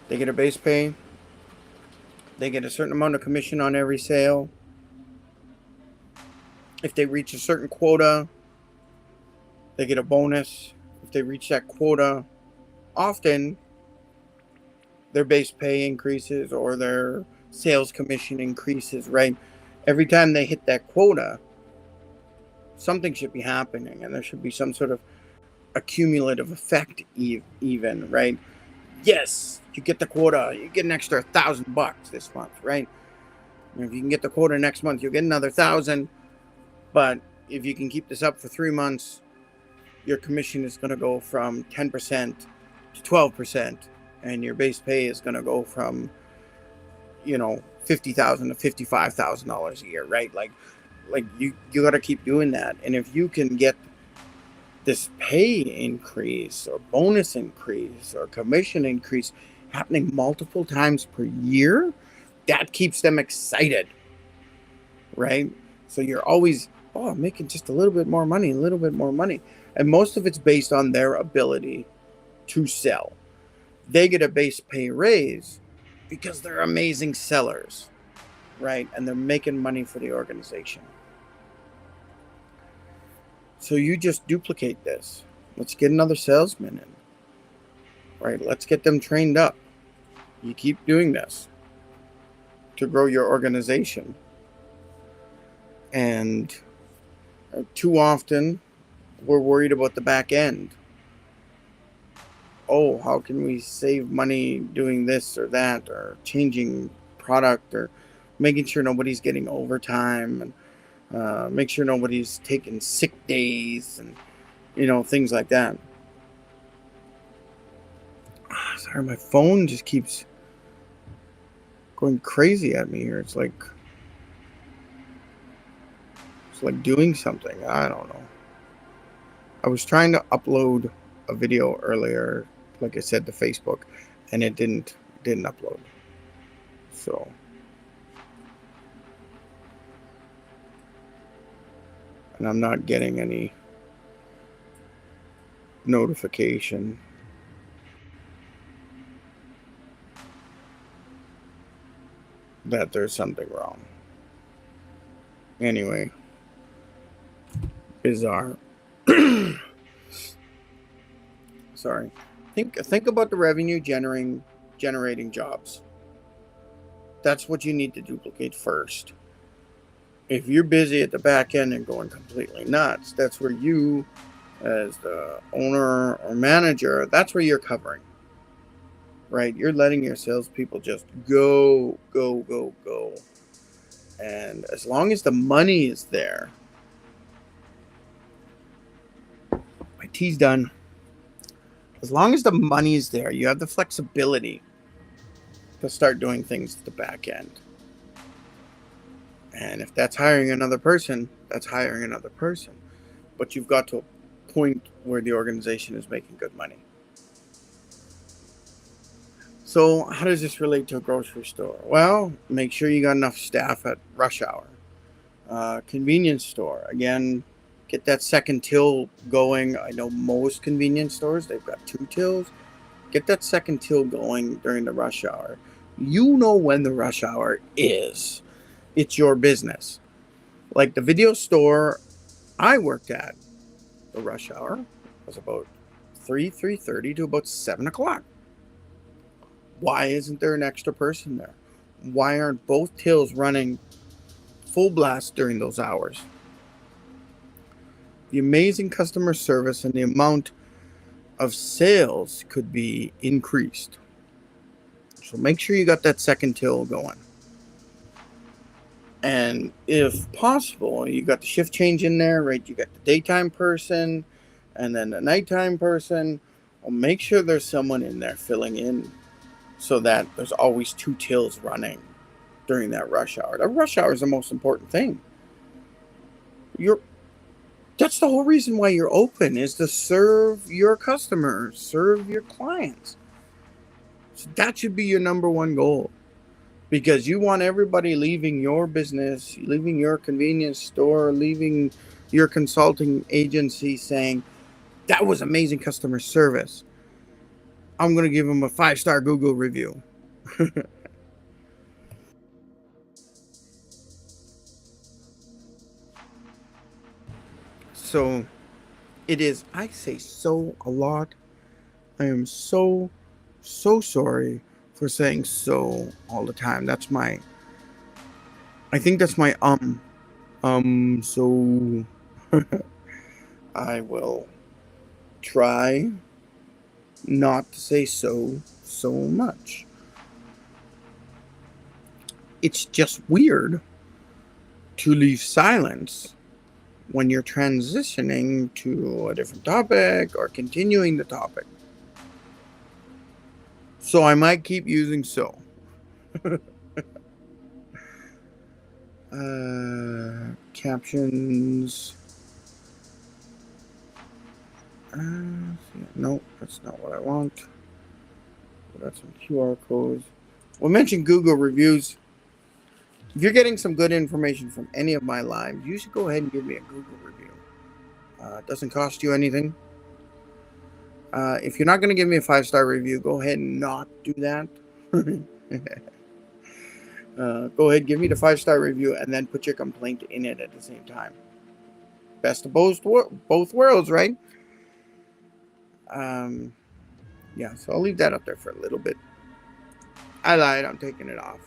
They get a base pay. They get a certain amount of commission on every sale. If they reach a certain quota, they get a bonus. If they reach that quota, often their base pay increases or their sales commission increases, right? Every time they hit that quota, something should be happening, and there should be some sort of accumulative effect, even, right? Yes, you get the quota, you get an extra $1,000 this month, right? And if you can get the quota next month, you'll get another 1,000. But if you can keep this up for 3 months, your commission is going to go from 10% to 12%, and your base pay is going to go from, $50,000 to $55,000 a year, right? Like you got to keep doing that. And if you can get this pay increase or bonus increase or commission increase happening multiple times per year, that keeps them excited, right? So you're always, I'm making just a little bit more money, a little bit more money. And most of it's based on their ability to sell. They get a base pay raise because they're amazing sellers, right? And they're making money for the organization. So you just duplicate this. Let's get another salesman in, right? Let's get them trained up. You keep doing this to grow your organization. And too often, we're worried about the back end. Oh, how can we save money doing this or that, or changing product, or making sure nobody's getting overtime, and make sure nobody's taking sick days, and things like that. Sorry, my phone just keeps going crazy at me here. It's like doing something. I don't know. I was trying to upload a video earlier, like I said, to Facebook, and it didn't upload. So and I'm not getting any notification. That there's something wrong. Anyway, bizarre. Sorry. Think about the revenue generating jobs. That's what you need to duplicate first. If you're busy at the back end and going completely nuts, that's where you, as the owner or manager, that's where you're covering. Right? You're letting your salespeople just go, go, go, go. And as long as the money is there, my tea's done. As long as the money is there, you have the flexibility to start doing things at the back end. And if that's hiring another person, that's hiring another person. But you've got to a point where the organization is making good money. So how does this relate to a grocery store? Well, make sure you got enough staff at rush hour. Convenience store, again, Get that second till going. I know most convenience stores, they've got 2 tills. Get that second till going during the rush hour. You know when the rush hour is. It's your business. Like the video store I worked at, the rush hour was about 3:30 to about 7 o'clock. Why isn't there an extra person there? Why aren't both tills running full blast during those hours? The amazing customer service and the amount of sales could be increased. So make sure you got that second till going. And if possible, you got the shift change in there, right? You got the daytime person and then the nighttime person. Well, make sure there's someone in there filling in so that there's always 2 tills running during that rush hour. That rush hour is the most important thing. That's the whole reason why you're open, is to serve your customers, serve your clients. So that should be your number one goal, because you want everybody leaving your business, leaving your convenience store, leaving your consulting agency saying, that was amazing customer service. I'm going to give them a 5-star Google review. So it is, I say so a lot. I am so sorry for saying so all the time. I think that's my so I will try not to say so much. It's just weird to leave silence when you're transitioning to a different topic or continuing the topic. So I might keep using so. Captions. No, that's not what I want. That's some QR codes. We'll mention Google reviews. If you're getting some good information from any of my lives, you should go ahead and give me a Google review. It doesn't cost you anything. If you're not going to give me a 5-star review, go ahead and not do that. Go ahead, give me the 5-star review, and then put your complaint in it at the same time. Best of both worlds, right? Yeah, so I'll leave that up there for a little bit. I lied, I'm taking it off.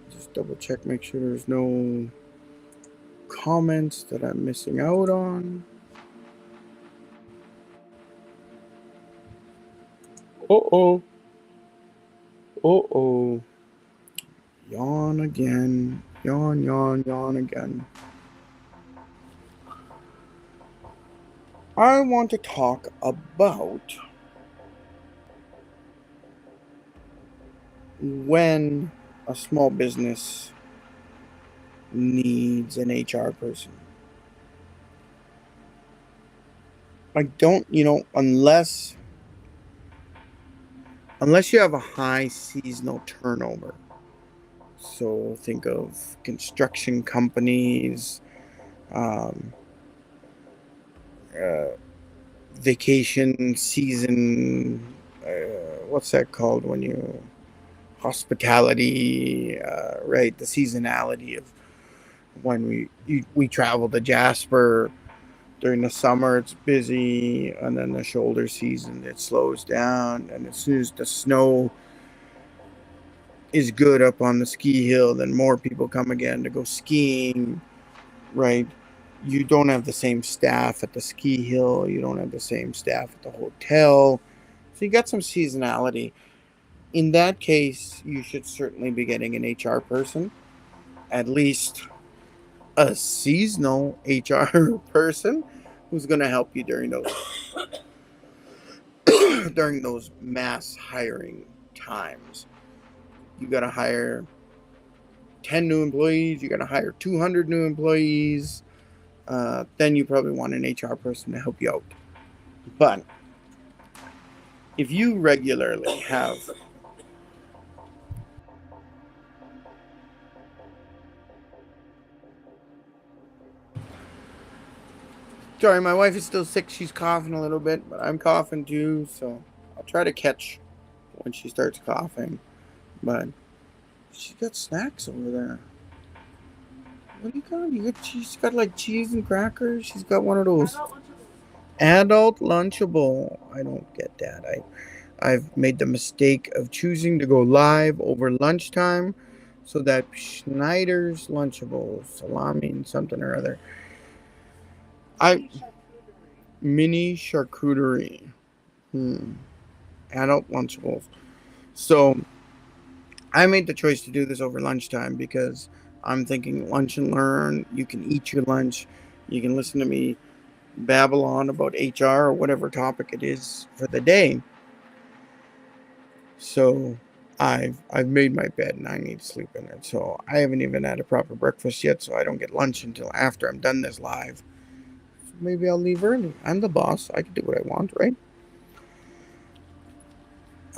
Just double check, make sure there's no comments that I'm missing out on. Uh-oh. Yawn again. Yawn again. I want to talk about when a small business needs an HR person. I don't, unless you have a high seasonal turnover. So think of construction companies, vacation season, what's that called when you, hospitality, right? The seasonality of when we travel to Jasper during the summer, it's busy, and then the shoulder season, it slows down, and as soon as the snow is good up on the ski hill, then more people come again to go skiing, right? You don't have the same staff at the ski hill, you don't have the same staff at the hotel, so you got some seasonality. In that case, you should certainly be getting an HR person, at least a seasonal HR person who's going to help you during those mass hiring times. You got to hire 10 new employees, you got to hire 200 new employees, then you probably want an HR person to help you out. But if you regularly have Sorry, my wife is still sick. She's coughing a little bit, but I'm coughing too, so I'll try to catch when she starts coughing. But she's got snacks over there. What do you got? She's got like cheese and crackers. She's got one of those adult Lunchable. I don't get that. I've made the mistake of choosing to go live over lunchtime, so that Schneider's Lunchable, salami and something or other. Mini charcuterie. Adult Lunchables. So I made the choice to do this over lunchtime because I'm thinking lunch and learn. You can eat your lunch. You can listen to me babble on about HR or whatever topic it is for the day. So I've made my bed and I need to sleep in it. So I haven't even had a proper breakfast yet, so I don't get lunch until after I'm done this live. So maybe I'll leave early. I'm the boss. I can do what I want, right?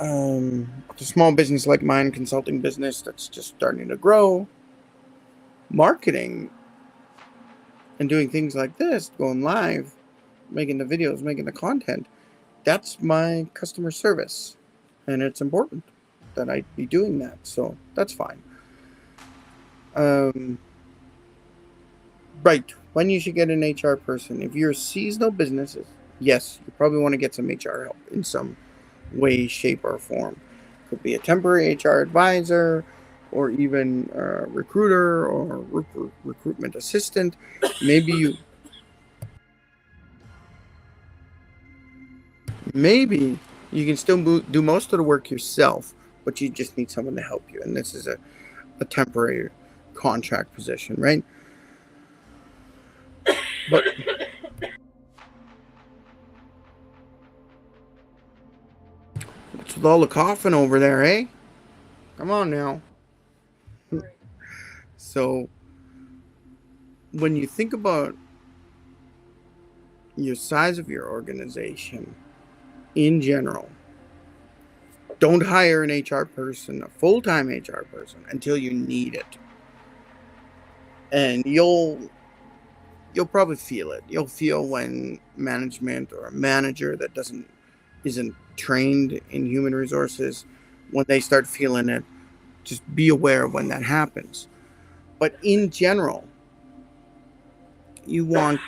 A small business like mine, consulting business that's just starting to grow, marketing and doing things like this, going live, making the videos, making the content, that's my customer service. And it's important that I be doing that. So that's fine. Right. When you should get an HR person. If you're seasonal businesses, yes, you probably want to get some HR help in some way, shape, or form. Could be a temporary HR advisor, or even a recruiter or recruitment assistant. Maybe you can still do most of the work yourself, but you just need someone to help you. And this is a temporary contract position, right? But what's with all the coughing over there, eh? Come on now. So when you think about your size of your organization in general, don't hire an HR person, a full-time HR person, until you need it. And you'll probably feel it. You'll feel when management or a manager that isn't trained in human resources, when they start feeling it. Just be aware of when that happens. But in general, you want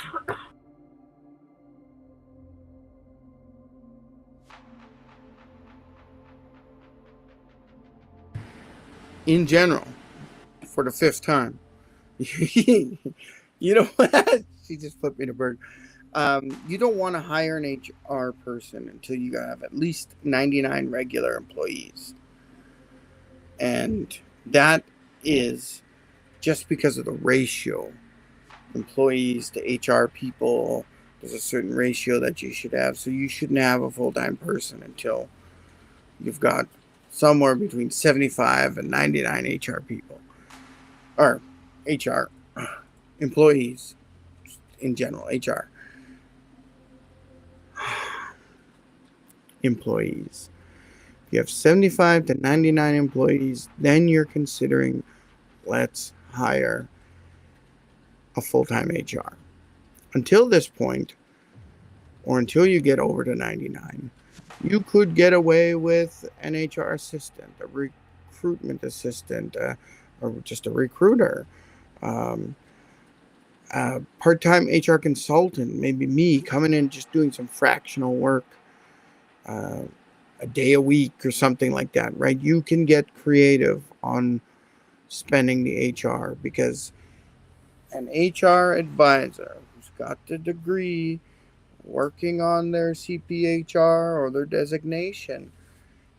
for the fifth time. You know what? She just flipped me the bird. You don't want to hire an HR person until you have at least 99 regular employees. And that is just because of the ratio. Employees to HR people, there's a certain ratio that you should have. So you shouldn't have a full-time person until you've got somewhere between 75 and 99 HR people. Or HR employees in general, HR employees. If you have 75 to 99 employees, then you're considering, let's hire a full-time HR. Until this point, or until you get over to 99, you could get away with an HR assistant, a recruitment assistant, or just a recruiter, a part-time HR consultant, maybe me coming in just doing some fractional work, a day a week or something like that, right? You can get creative on spending the HR, because an HR advisor who's got the degree, working on their CPHR or their designation,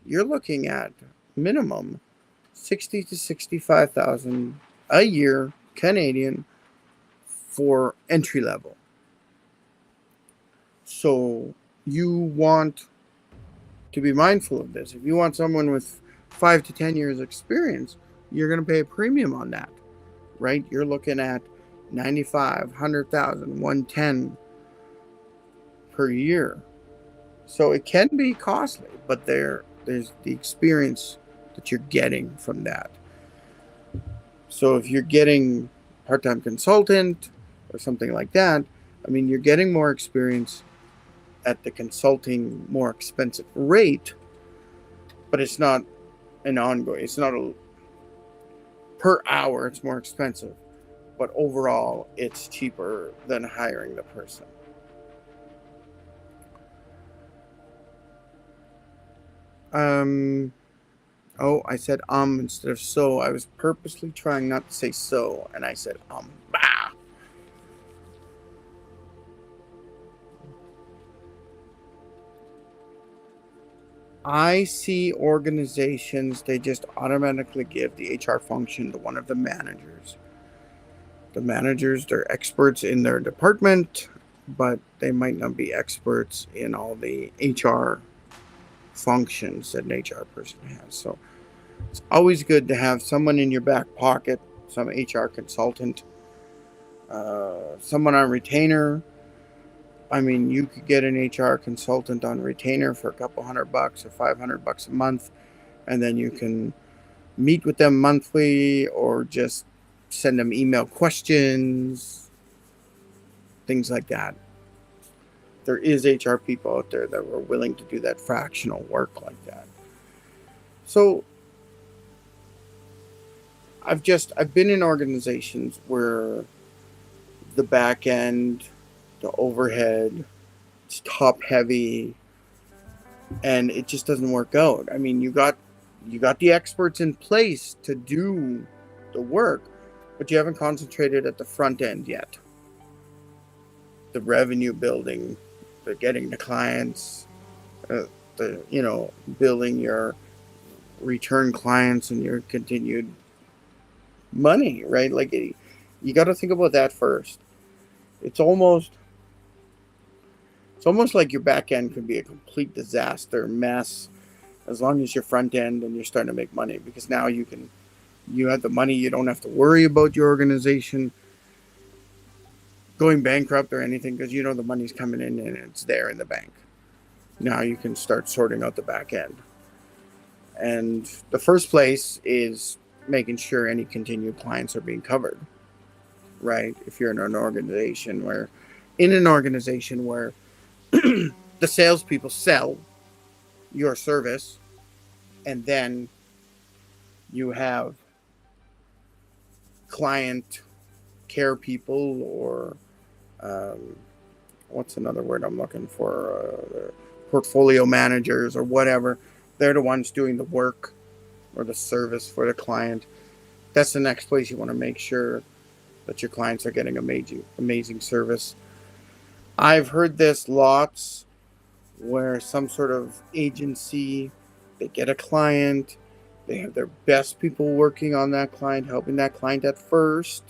you're looking at minimum 60 to 65,000 a year Canadian for entry level. So you want to be mindful of this. If you want someone with 5 to 10 years experience, you're going to pay a premium on that, right? You're looking at 95, 100,000, 110 per year. So it can be costly, but there's the experience that you're getting from that. So if you're getting part-time consultant or something like that, I mean, you're getting more experience at the consulting more expensive rate, but it's not an ongoing, it's not a per hour, it's more expensive, but overall it's cheaper than hiring the person. Oh, I said instead of so. I was purposely trying not to say so, and I said bah. I see organizations, they just automatically give the HR function to one of the managers. The managers, they're experts in their department, but they might not be experts in all the HR functions that an HR person has. So it's always good to have someone in your back pocket, some HR consultant, someone on retainer. I mean, you could get an HR consultant on retainer for a couple $100 or $500 a month, and then you can meet with them monthly or just send them email questions, things like that. There is HR people out there that were willing to do that fractional work like that. So I've been in organizations where the back end, the overhead, it's top heavy, and it just doesn't work out. I mean, you got the experts in place to do the work, but you haven't concentrated at the front end yet. The revenue building, the getting the clients, building your return clients and your continued money, right? Like you got to think about that first. It's almost like your back end could be a complete disaster, mess, as long as your front end and you're starting to make money, because now you have the money. You don't have to worry about your organization going bankrupt or anything, because the money's coming in and it's there in the bank. Now you can start sorting out the back end. And the first place is making sure any continued clients are being covered, right? If you're in an organization where the salespeople sell your service, and then you have client care people, or what's another word I'm looking for? Portfolio managers or whatever. They're the ones doing the work or the service for the client. That's the next place you want to make sure that your clients are getting amazing service. I've heard this lots, where some sort of agency, they get a client, they have their best people working on that client, helping that client at first,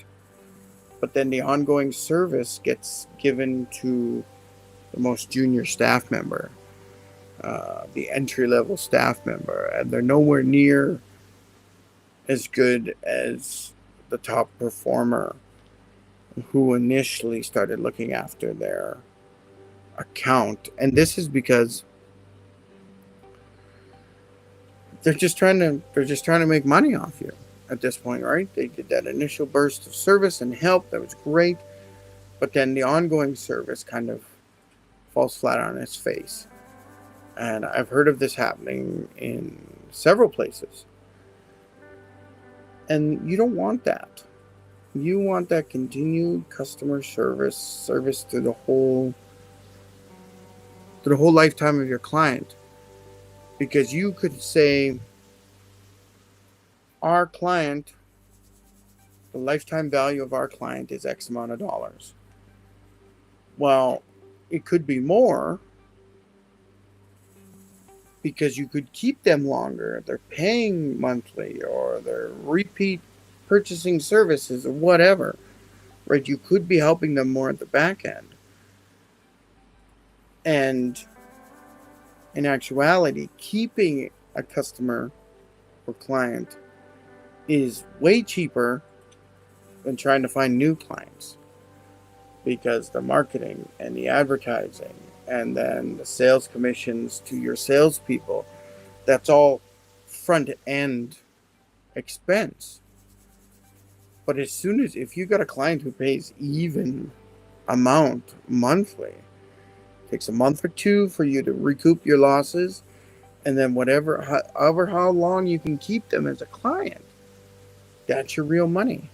but then the ongoing service gets given to the most junior staff member, the entry-level staff member, and they're nowhere near as good as the top performer who initially started looking after their account. And this is because they're just trying to make money off you at this point, right? They did that initial burst of service and help, that was great, but then the ongoing service kind of falls flat on its face. And I've heard of this happening in several places. And you don't want that. You want that continued customer service through the whole lifetime of your client. Because you could say, our client, the lifetime value of our client is X amount of dollars. Well, it could be more, because you could keep them longer. They're paying monthly, or they're repeat purchasing services, or whatever, right? You could be helping them more at the back end. And in actuality, keeping a customer or client is way cheaper than trying to find new clients, because the marketing and the advertising and then the sales commissions to your salespeople, that's all front end expense. But if you got a client who pays even amount monthly. It takes a month or two for you to recoup your losses, and then however how long you can keep them as a client, that's your real money.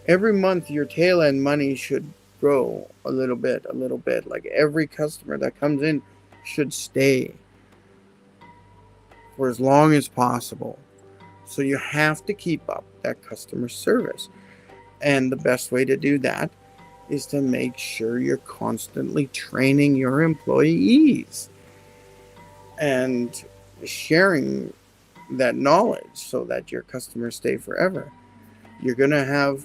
Every month your tail end money should grow a little bit, a little bit. Like every customer that comes in should stay for as long as possible. So you have to keep up that customer service. And the best way to do that is to make sure you're constantly training your employees and sharing that knowledge so that your customers stay forever. You're going to have,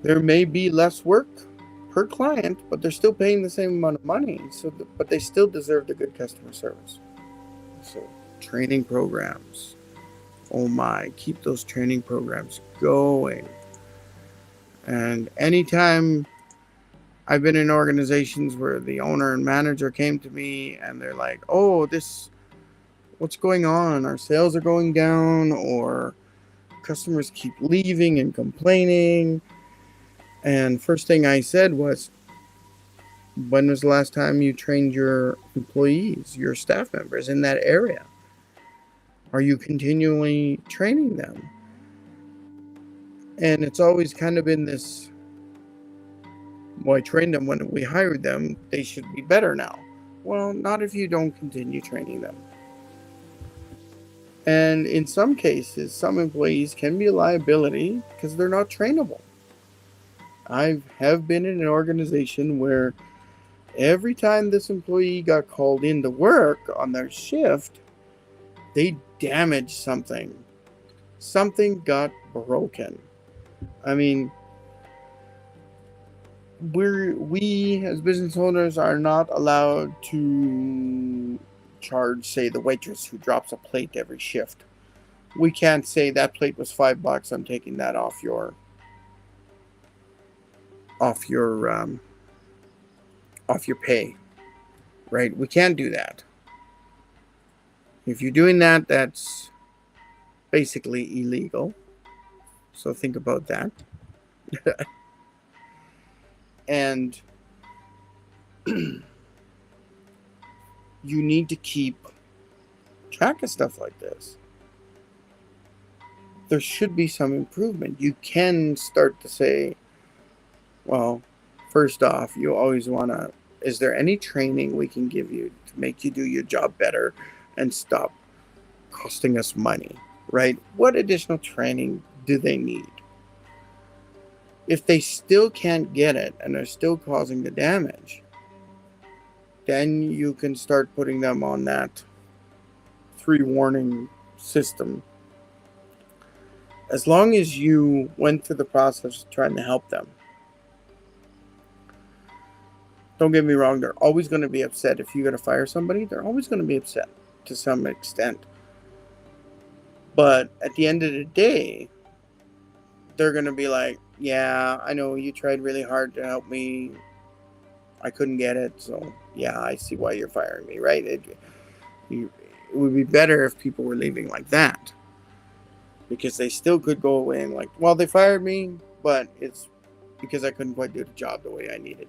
there may be less work per client, but they're still paying the same amount of money. But they still deserve the good customer service. So training programs. Oh my, keep those training programs going. And anytime I've been in organizations where the owner and manager came to me and they're like, oh, what's going on? Our sales are going down, or customers keep leaving and complaining. And first thing I said was, when was the last time you trained your employees, your staff members in that area? Are you continually training them? And it's always kind of been this, well, I trained them when we hired them, they should be better now. Well, not if you don't continue training them. And in some cases, some employees can be a liability because they're not trainable. I have been in an organization where every time this employee got called in to work on their shift, they damaged something. Something got broken. I mean, we as business owners are not allowed to charge, say, the waitress who drops a plate every shift. We can't say that plate was $5. I'm taking that off your pay, right? We can't do that. If you're doing that, that's basically illegal. So think about that. And you need to keep track of stuff like this. There should be some improvement. You can start to say, well, first off, you always want to, is there any training we can give you to make you do your job better and stop costing us money, right? What additional training do they need? If they still can't get it and are still causing the damage, then you can start putting them on that 3 warning system. As long as you went through the process of trying to help them. Don't get me wrong, they're always going to be upset. If you got to fire somebody, they're always going to be upset to some extent. But at the end of the day, they're going to be like, yeah, I know you tried really hard to help me. I couldn't get it. So, yeah, I see why you're firing me, right? It would be better if people were leaving like that. Because they still could go away and like, well, they fired me, but it's because I couldn't quite do the job the way I needed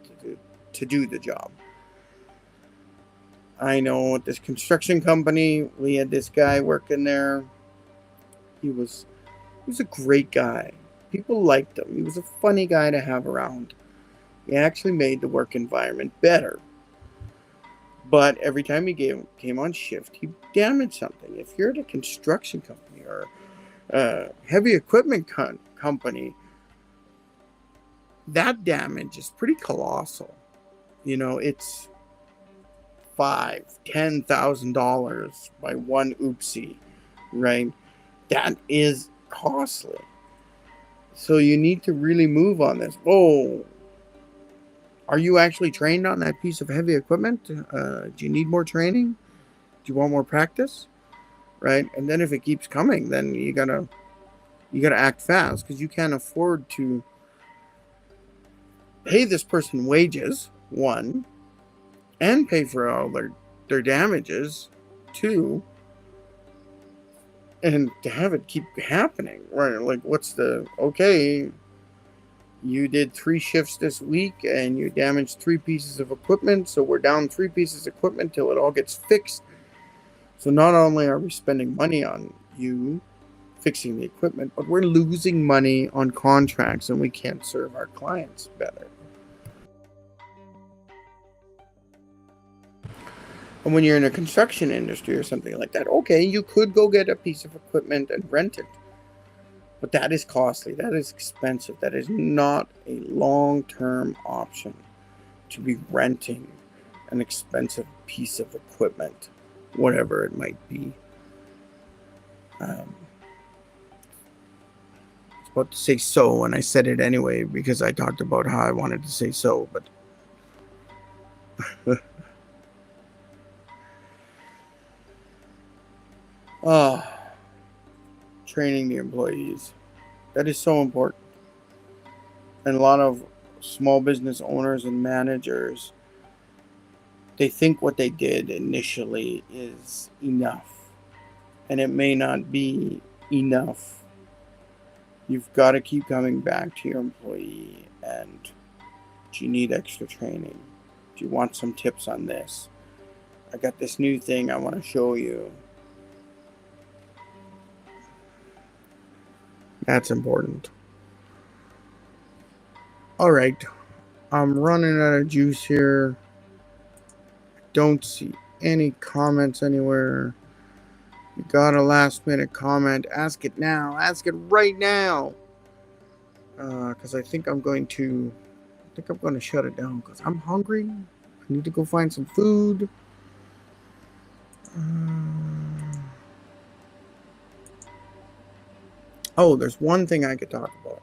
to do the job. I know at this construction company, we had this guy working there. He was a great guy. People liked him. He was a funny guy to have around. He actually made the work environment better. But every time he came on shift, he damaged something. If you're at a construction company or a heavy equipment company, that damage is pretty colossal. You know, it's $5,000-$10,000 by one oopsie, right? That is costly. So you need to really move on this. Oh, are you actually trained on that piece of heavy equipment? Do you need more training? Do you want more practice? Right? And then if it keeps coming, then you gotta act fast, because you can't afford to pay this person wages, 1, and pay for all their damages, 2, and to have it keep happening, right? Like, okay, you did 3 shifts this week and you damaged 3 pieces of equipment, so we're down 3 pieces of equipment till it all gets fixed. So not only are we spending money on you fixing the equipment, but we're losing money on contracts and we can't serve our clients better. And when you're in a construction industry or something like that, okay, you could go get a piece of equipment and rent it. But that is costly, that is expensive, that is not a long-term option to be renting an expensive piece of equipment, whatever it might be. I was about to say so, and I said it anyway because I talked about how I wanted to say so, but training the employees. That is so important. And a lot of small business owners and managers, they think what they did initially is enough. And it may not be enough. You've got to keep coming back to your employee and do you need extra training? Do you want some tips on this? I got this new thing I want to show you. That's important. All right. I'm running out of juice here. Don't see any comments anywhere. You got a last minute comment, ask it now. Ask it right now. Because I think I'm going to shut it down because I'm hungry. I need to go find some food. There's one thing I could talk about.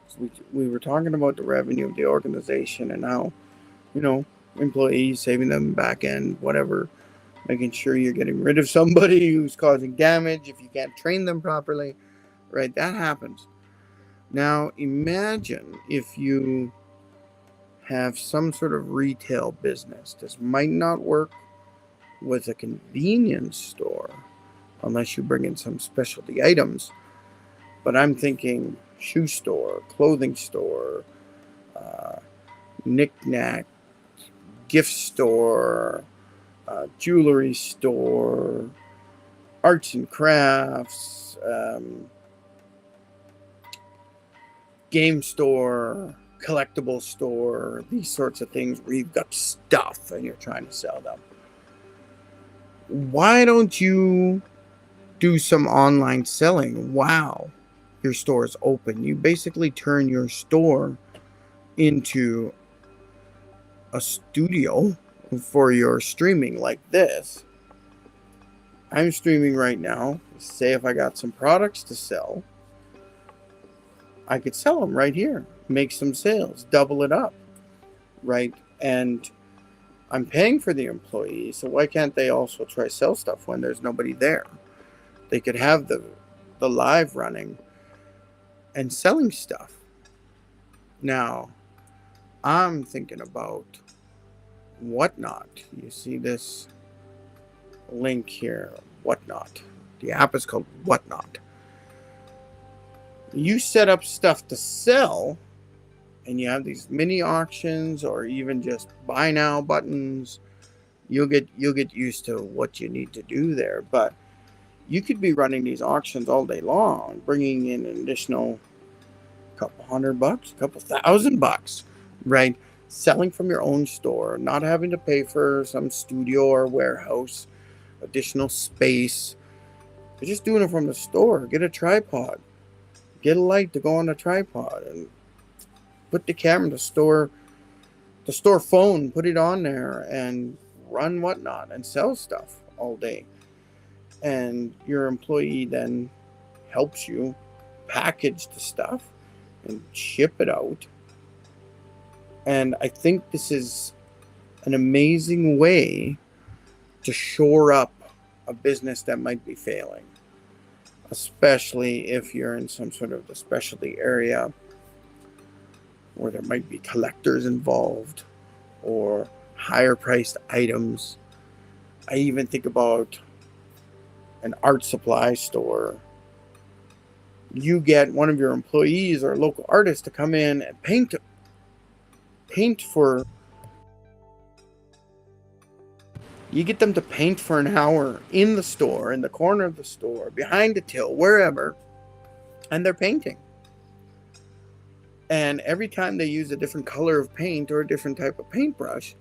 So we were talking about the revenue of the organization and how, employees, saving them back end, whatever, making sure you're getting rid of somebody who's causing damage if you can't train them properly, right? That happens. Now, imagine if you have some sort of retail business. This might not work with a convenience store unless you bring in some specialty items. But I'm thinking shoe store, clothing store, knick-knack, gift store, jewelry store, arts and crafts, game store, collectible store, these sorts of things where you've got stuff and you're trying to sell them. Why don't you do some online selling while your store is open? You basically turn your store into a studio for your streaming like this. I'm streaming right now. Say if I got some products to sell, I could sell them right here, make some sales, double it up, right? And I'm paying for the employees, so why can't they also try sell stuff when there's nobody there? They could have the live running and selling stuff. Now, I'm thinking about Whatnot. You see this link here, Whatnot. The app is called Whatnot. You set up stuff to sell, and you have these mini auctions or even just buy now buttons. You'll get used to what you need to do there. But you could be running these auctions all day long, bringing in an additional couple $100, couple $1,000, right? Selling from your own store, not having to pay for some studio or warehouse, additional space. You're just doing it from the store. Get a tripod. Get a light to go on the tripod and put the camera, the store phone, put it on there and run Whatnot and sell stuff all day. And your employee then helps you package the stuff and ship it out. And I think this is an amazing way to shore up a business that might be failing, especially if you're in some sort of the specialty area where there might be collectors involved or higher priced items. I even think about an art supply store. you get one of your employees or a local artist to come in and paint for, you get them to paint for an hour in the store, in the corner of the store, behind the till, wherever, and they're painting. And every time they use a different color of paint or a different type of paintbrush,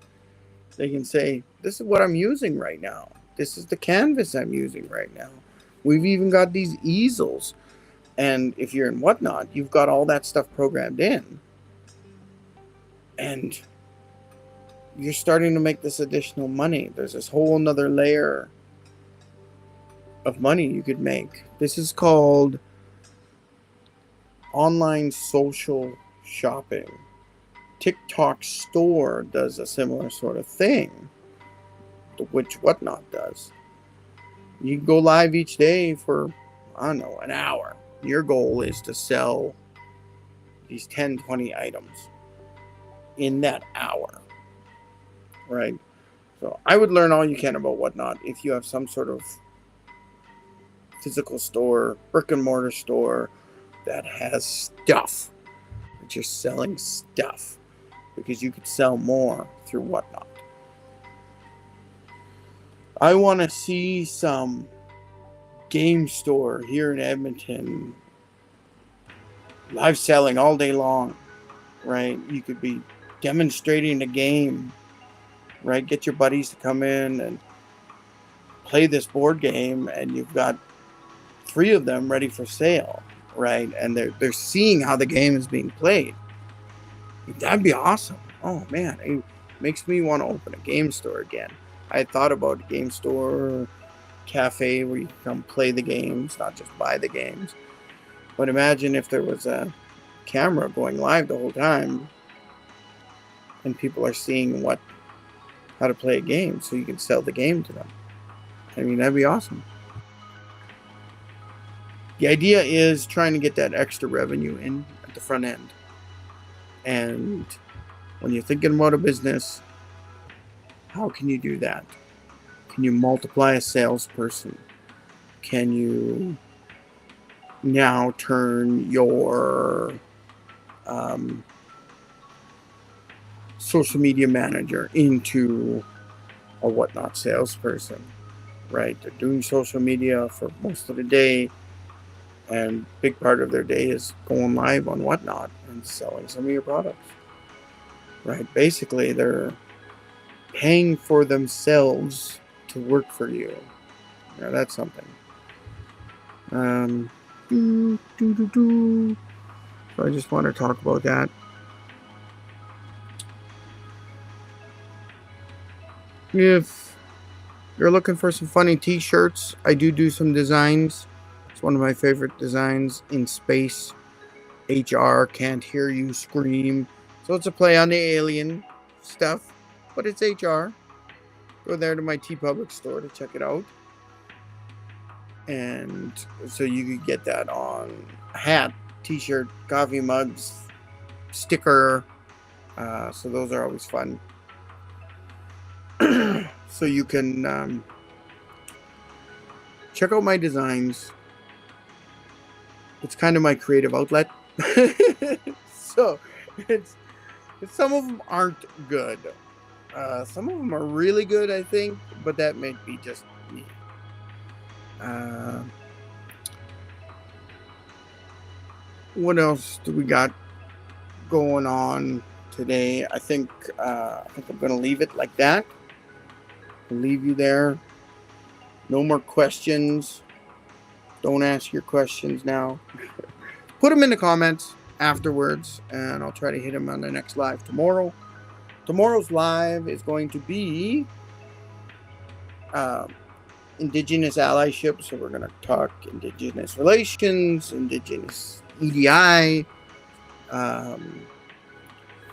they can say, this is what I'm using right now. This is the canvas I'm using right now. We've even got these easels. And if you're in Whatnot, you've got all that stuff programmed in. And you're starting to make this additional money. There's this whole another layer of money you could make. This is called online social shopping. TikTok store does a similar sort of thing, which Whatnot does. You can go live each day for, I don't know, an hour. Your goal is to sell these 10, 20 items in that hour, right? So I would learn all you can about Whatnot if you have some sort of physical store, brick and mortar store that has stuff, that you're selling stuff, because you could sell more through Whatnot. I want to see some game store here in Edmonton live selling all day long, right? You could be demonstrating a game, right? Get your buddies to come in and play this board game, and you've got 3 of them ready for sale, right? And they're seeing how the game is being played. That'd be awesome. Oh man, it makes me want to open a game store again. I had thought about a game store, cafe where you can come play the games, not just buy the games. But imagine if there was a camera going live the whole time and people are seeing how to play a game, so you can sell the game to them. I mean, that'd be awesome. The idea is trying to get that extra revenue in at the front end. And when you're thinking about a business, how can you do that? Can you multiply a salesperson? Can you now turn your social media manager into a Whatnot salesperson, right? They're doing social media for most of the day, and a big part of their day is going live on Whatnot and selling some of your products, right? Basically, they're paying for themselves to work for you. Now, that's something. So I just want to talk about that. If you're looking for some funny t-shirts, I do some designs. It's one of my favorite designs, In Space. HR, Can't Hear You Scream. So it's a play on the alien stuff, but it's HR. Go there to my TeePublic store to check it out. And so you could get that on a hat, t-shirt, coffee mugs, sticker. So those are always fun. So you can check out my designs. It's kind of my creative outlet. So some of them aren't good. Some of them are really good, I think, but that may be just me. What else do we got going on today? I think I'm going to leave it like that. I'll leave you there. No more questions. Don't ask your questions now. Put them in the comments afterwards, and I'll try to hit them on the next live tomorrow. Tomorrow's live is going to be Indigenous allyship. So we're going to talk Indigenous Relations, Indigenous EDI. I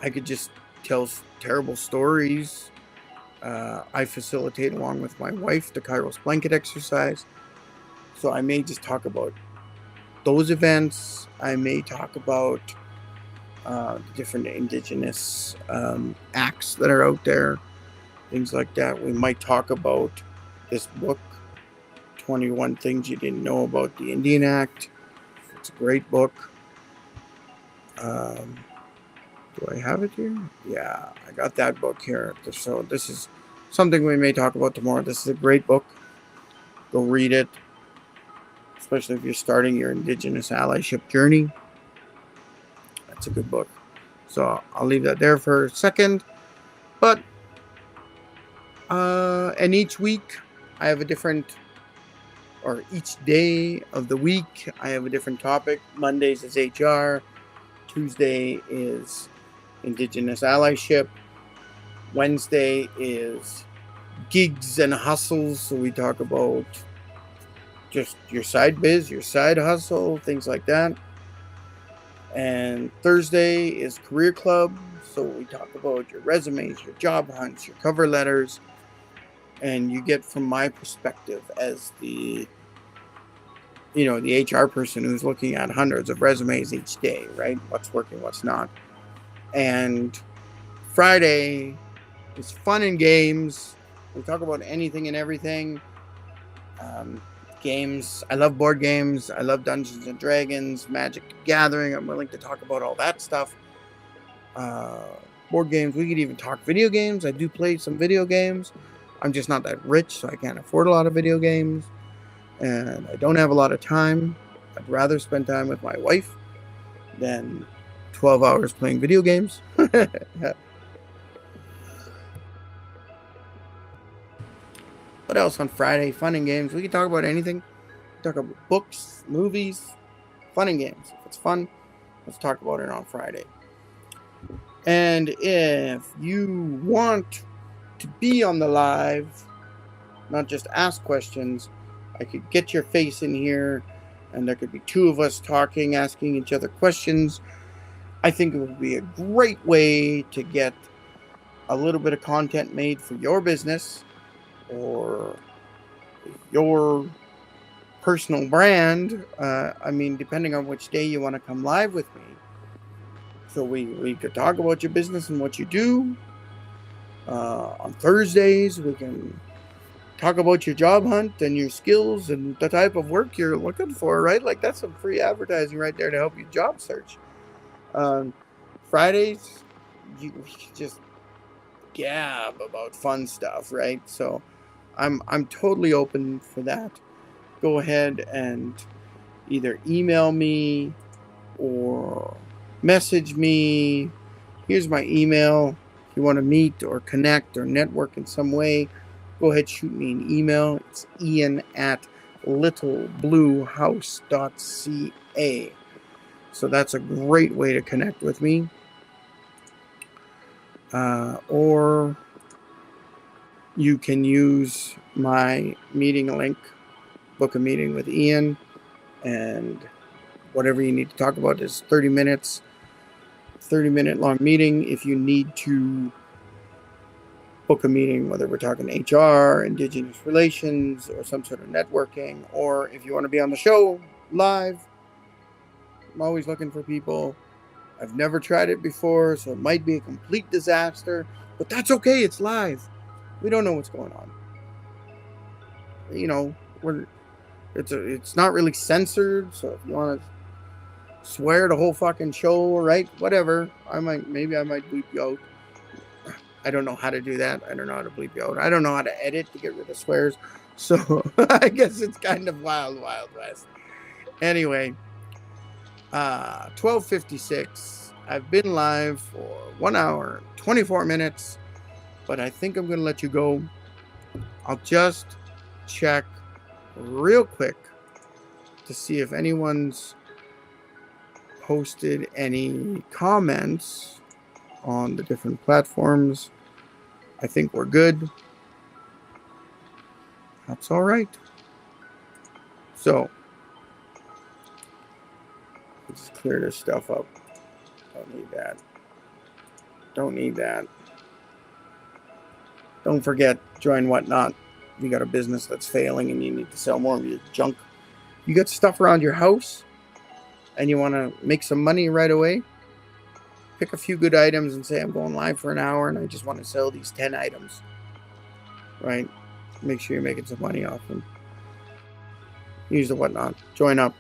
could just tell terrible stories. I facilitate, along with my wife, the KAIROS Blanket Exercise. So I may just talk about those events. I may talk about different Indigenous acts that are out there, things like that. We might talk about this book, 21 Things You Didn't Know About the Indian Act. It's a great book. Do I have it here? Yeah, I got that book here. So this is something we may talk about tomorrow. This is a great book. Go read it, especially if you're starting your Indigenous allyship journey. That's a good book. So I'll leave that there for a second. But and each week I have a different, or each day of the week I have a different topic. Mondays is HR. Tuesday is Indigenous allyship. Wednesday is gigs and hustles. So we talk about just your side biz, your side hustle, things like that. And Thursday is career club. So we talk about your resumes, your job hunts, your cover letters, and you get from my perspective as the HR person who's looking at hundreds of resumes each day, right? What's working, what's not. And Friday is fun and games. We talk about anything and everything. Games. I love board games. I love Dungeons and Dragons, Magic the Gathering. I'm willing to talk about all that stuff. Board games. We could even talk video games. I do play some video games. I'm just not that rich, so I can't afford a lot of video games. And I don't have a lot of time. I'd rather spend time with my wife than 12 hours playing video games. What else on Friday? Fun and games. We can talk about anything. Talk about books, movies, fun and games. If it's fun, let's talk about it on Friday. And if you want to be on the live, not just ask questions, I could get your face in here and there could be two of us talking, asking each other questions. I think it would be a great way to get a little bit of content made for your business or your personal brand. Depending on which day you want to come live with me. So we could talk about your business and what you do. On Thursdays, we can talk about your job hunt and your skills and the type of work you're looking for, right? Like that's some free advertising right there to help you job search. Fridays, we just gab about fun stuff, right? So I'm totally open for that. Go ahead and either email me or message me. Here's my email. If you want to meet or connect or network in some way, go ahead, shoot me an email. It's ian@littlebluehouse.ca. So that's a great way to connect with me. Or you can use my meeting link, book a meeting with Ian, and whatever you need to talk about is 30 minutes, 30-minute long meeting. If you need to book a meeting, whether we're talking HR, Indigenous Relations, or some sort of networking, or if you want to be on the show live, I'm always looking for people. I've never tried it before, so it might be a complete disaster, but that's okay. It's live. We don't know what's going on. It's not really censored, so if you want to swear the whole fucking show, right? Whatever. I might bleep you out. I don't know how to do that. I don't know how to bleep you out. I don't know how to edit to get rid of swears. So I guess it's kind of wild west. Anyway, 12:56. I've been live for 1 hour, 24 minutes, but I think I'm going to let you go. I'll just check real quick to see if anyone's posted any comments on the different platforms. I think we're good. That's all right. So let's clear this stuff up. Don't need that. Don't forget, join Whatnot. If you got a business that's failing and you need to sell more of your junk, you got stuff around your house and you want to make some money right away, pick a few good items and say, I'm going live for an hour and I just want to sell these 10 items, right? Make sure you're making some money off them. Use the Whatnot. Join up.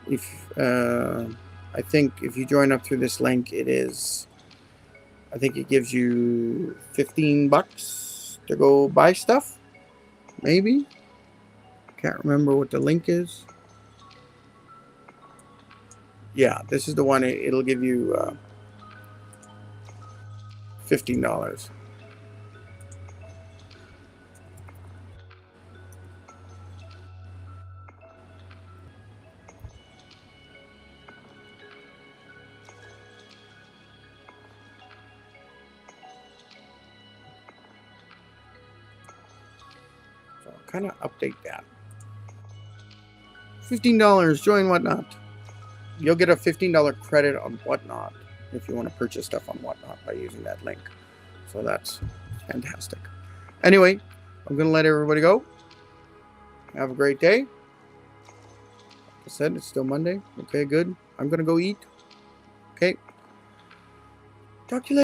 if I think if you join up through this link, I think it gives you $15 to go buy stuff. Maybe. Can't remember what the link is. Yeah, this is the one. It'll give you $15. So I'll kind of update that. $15. Join Whatnot. You'll get a $15 credit on Whatnot if you want to purchase stuff on Whatnot by using that link. So that's fantastic. Anyway, I'm going to let everybody go. Have a great day. Like I said, it's still Monday. Okay, good. I'm going to go eat. Okay. Talk to you later.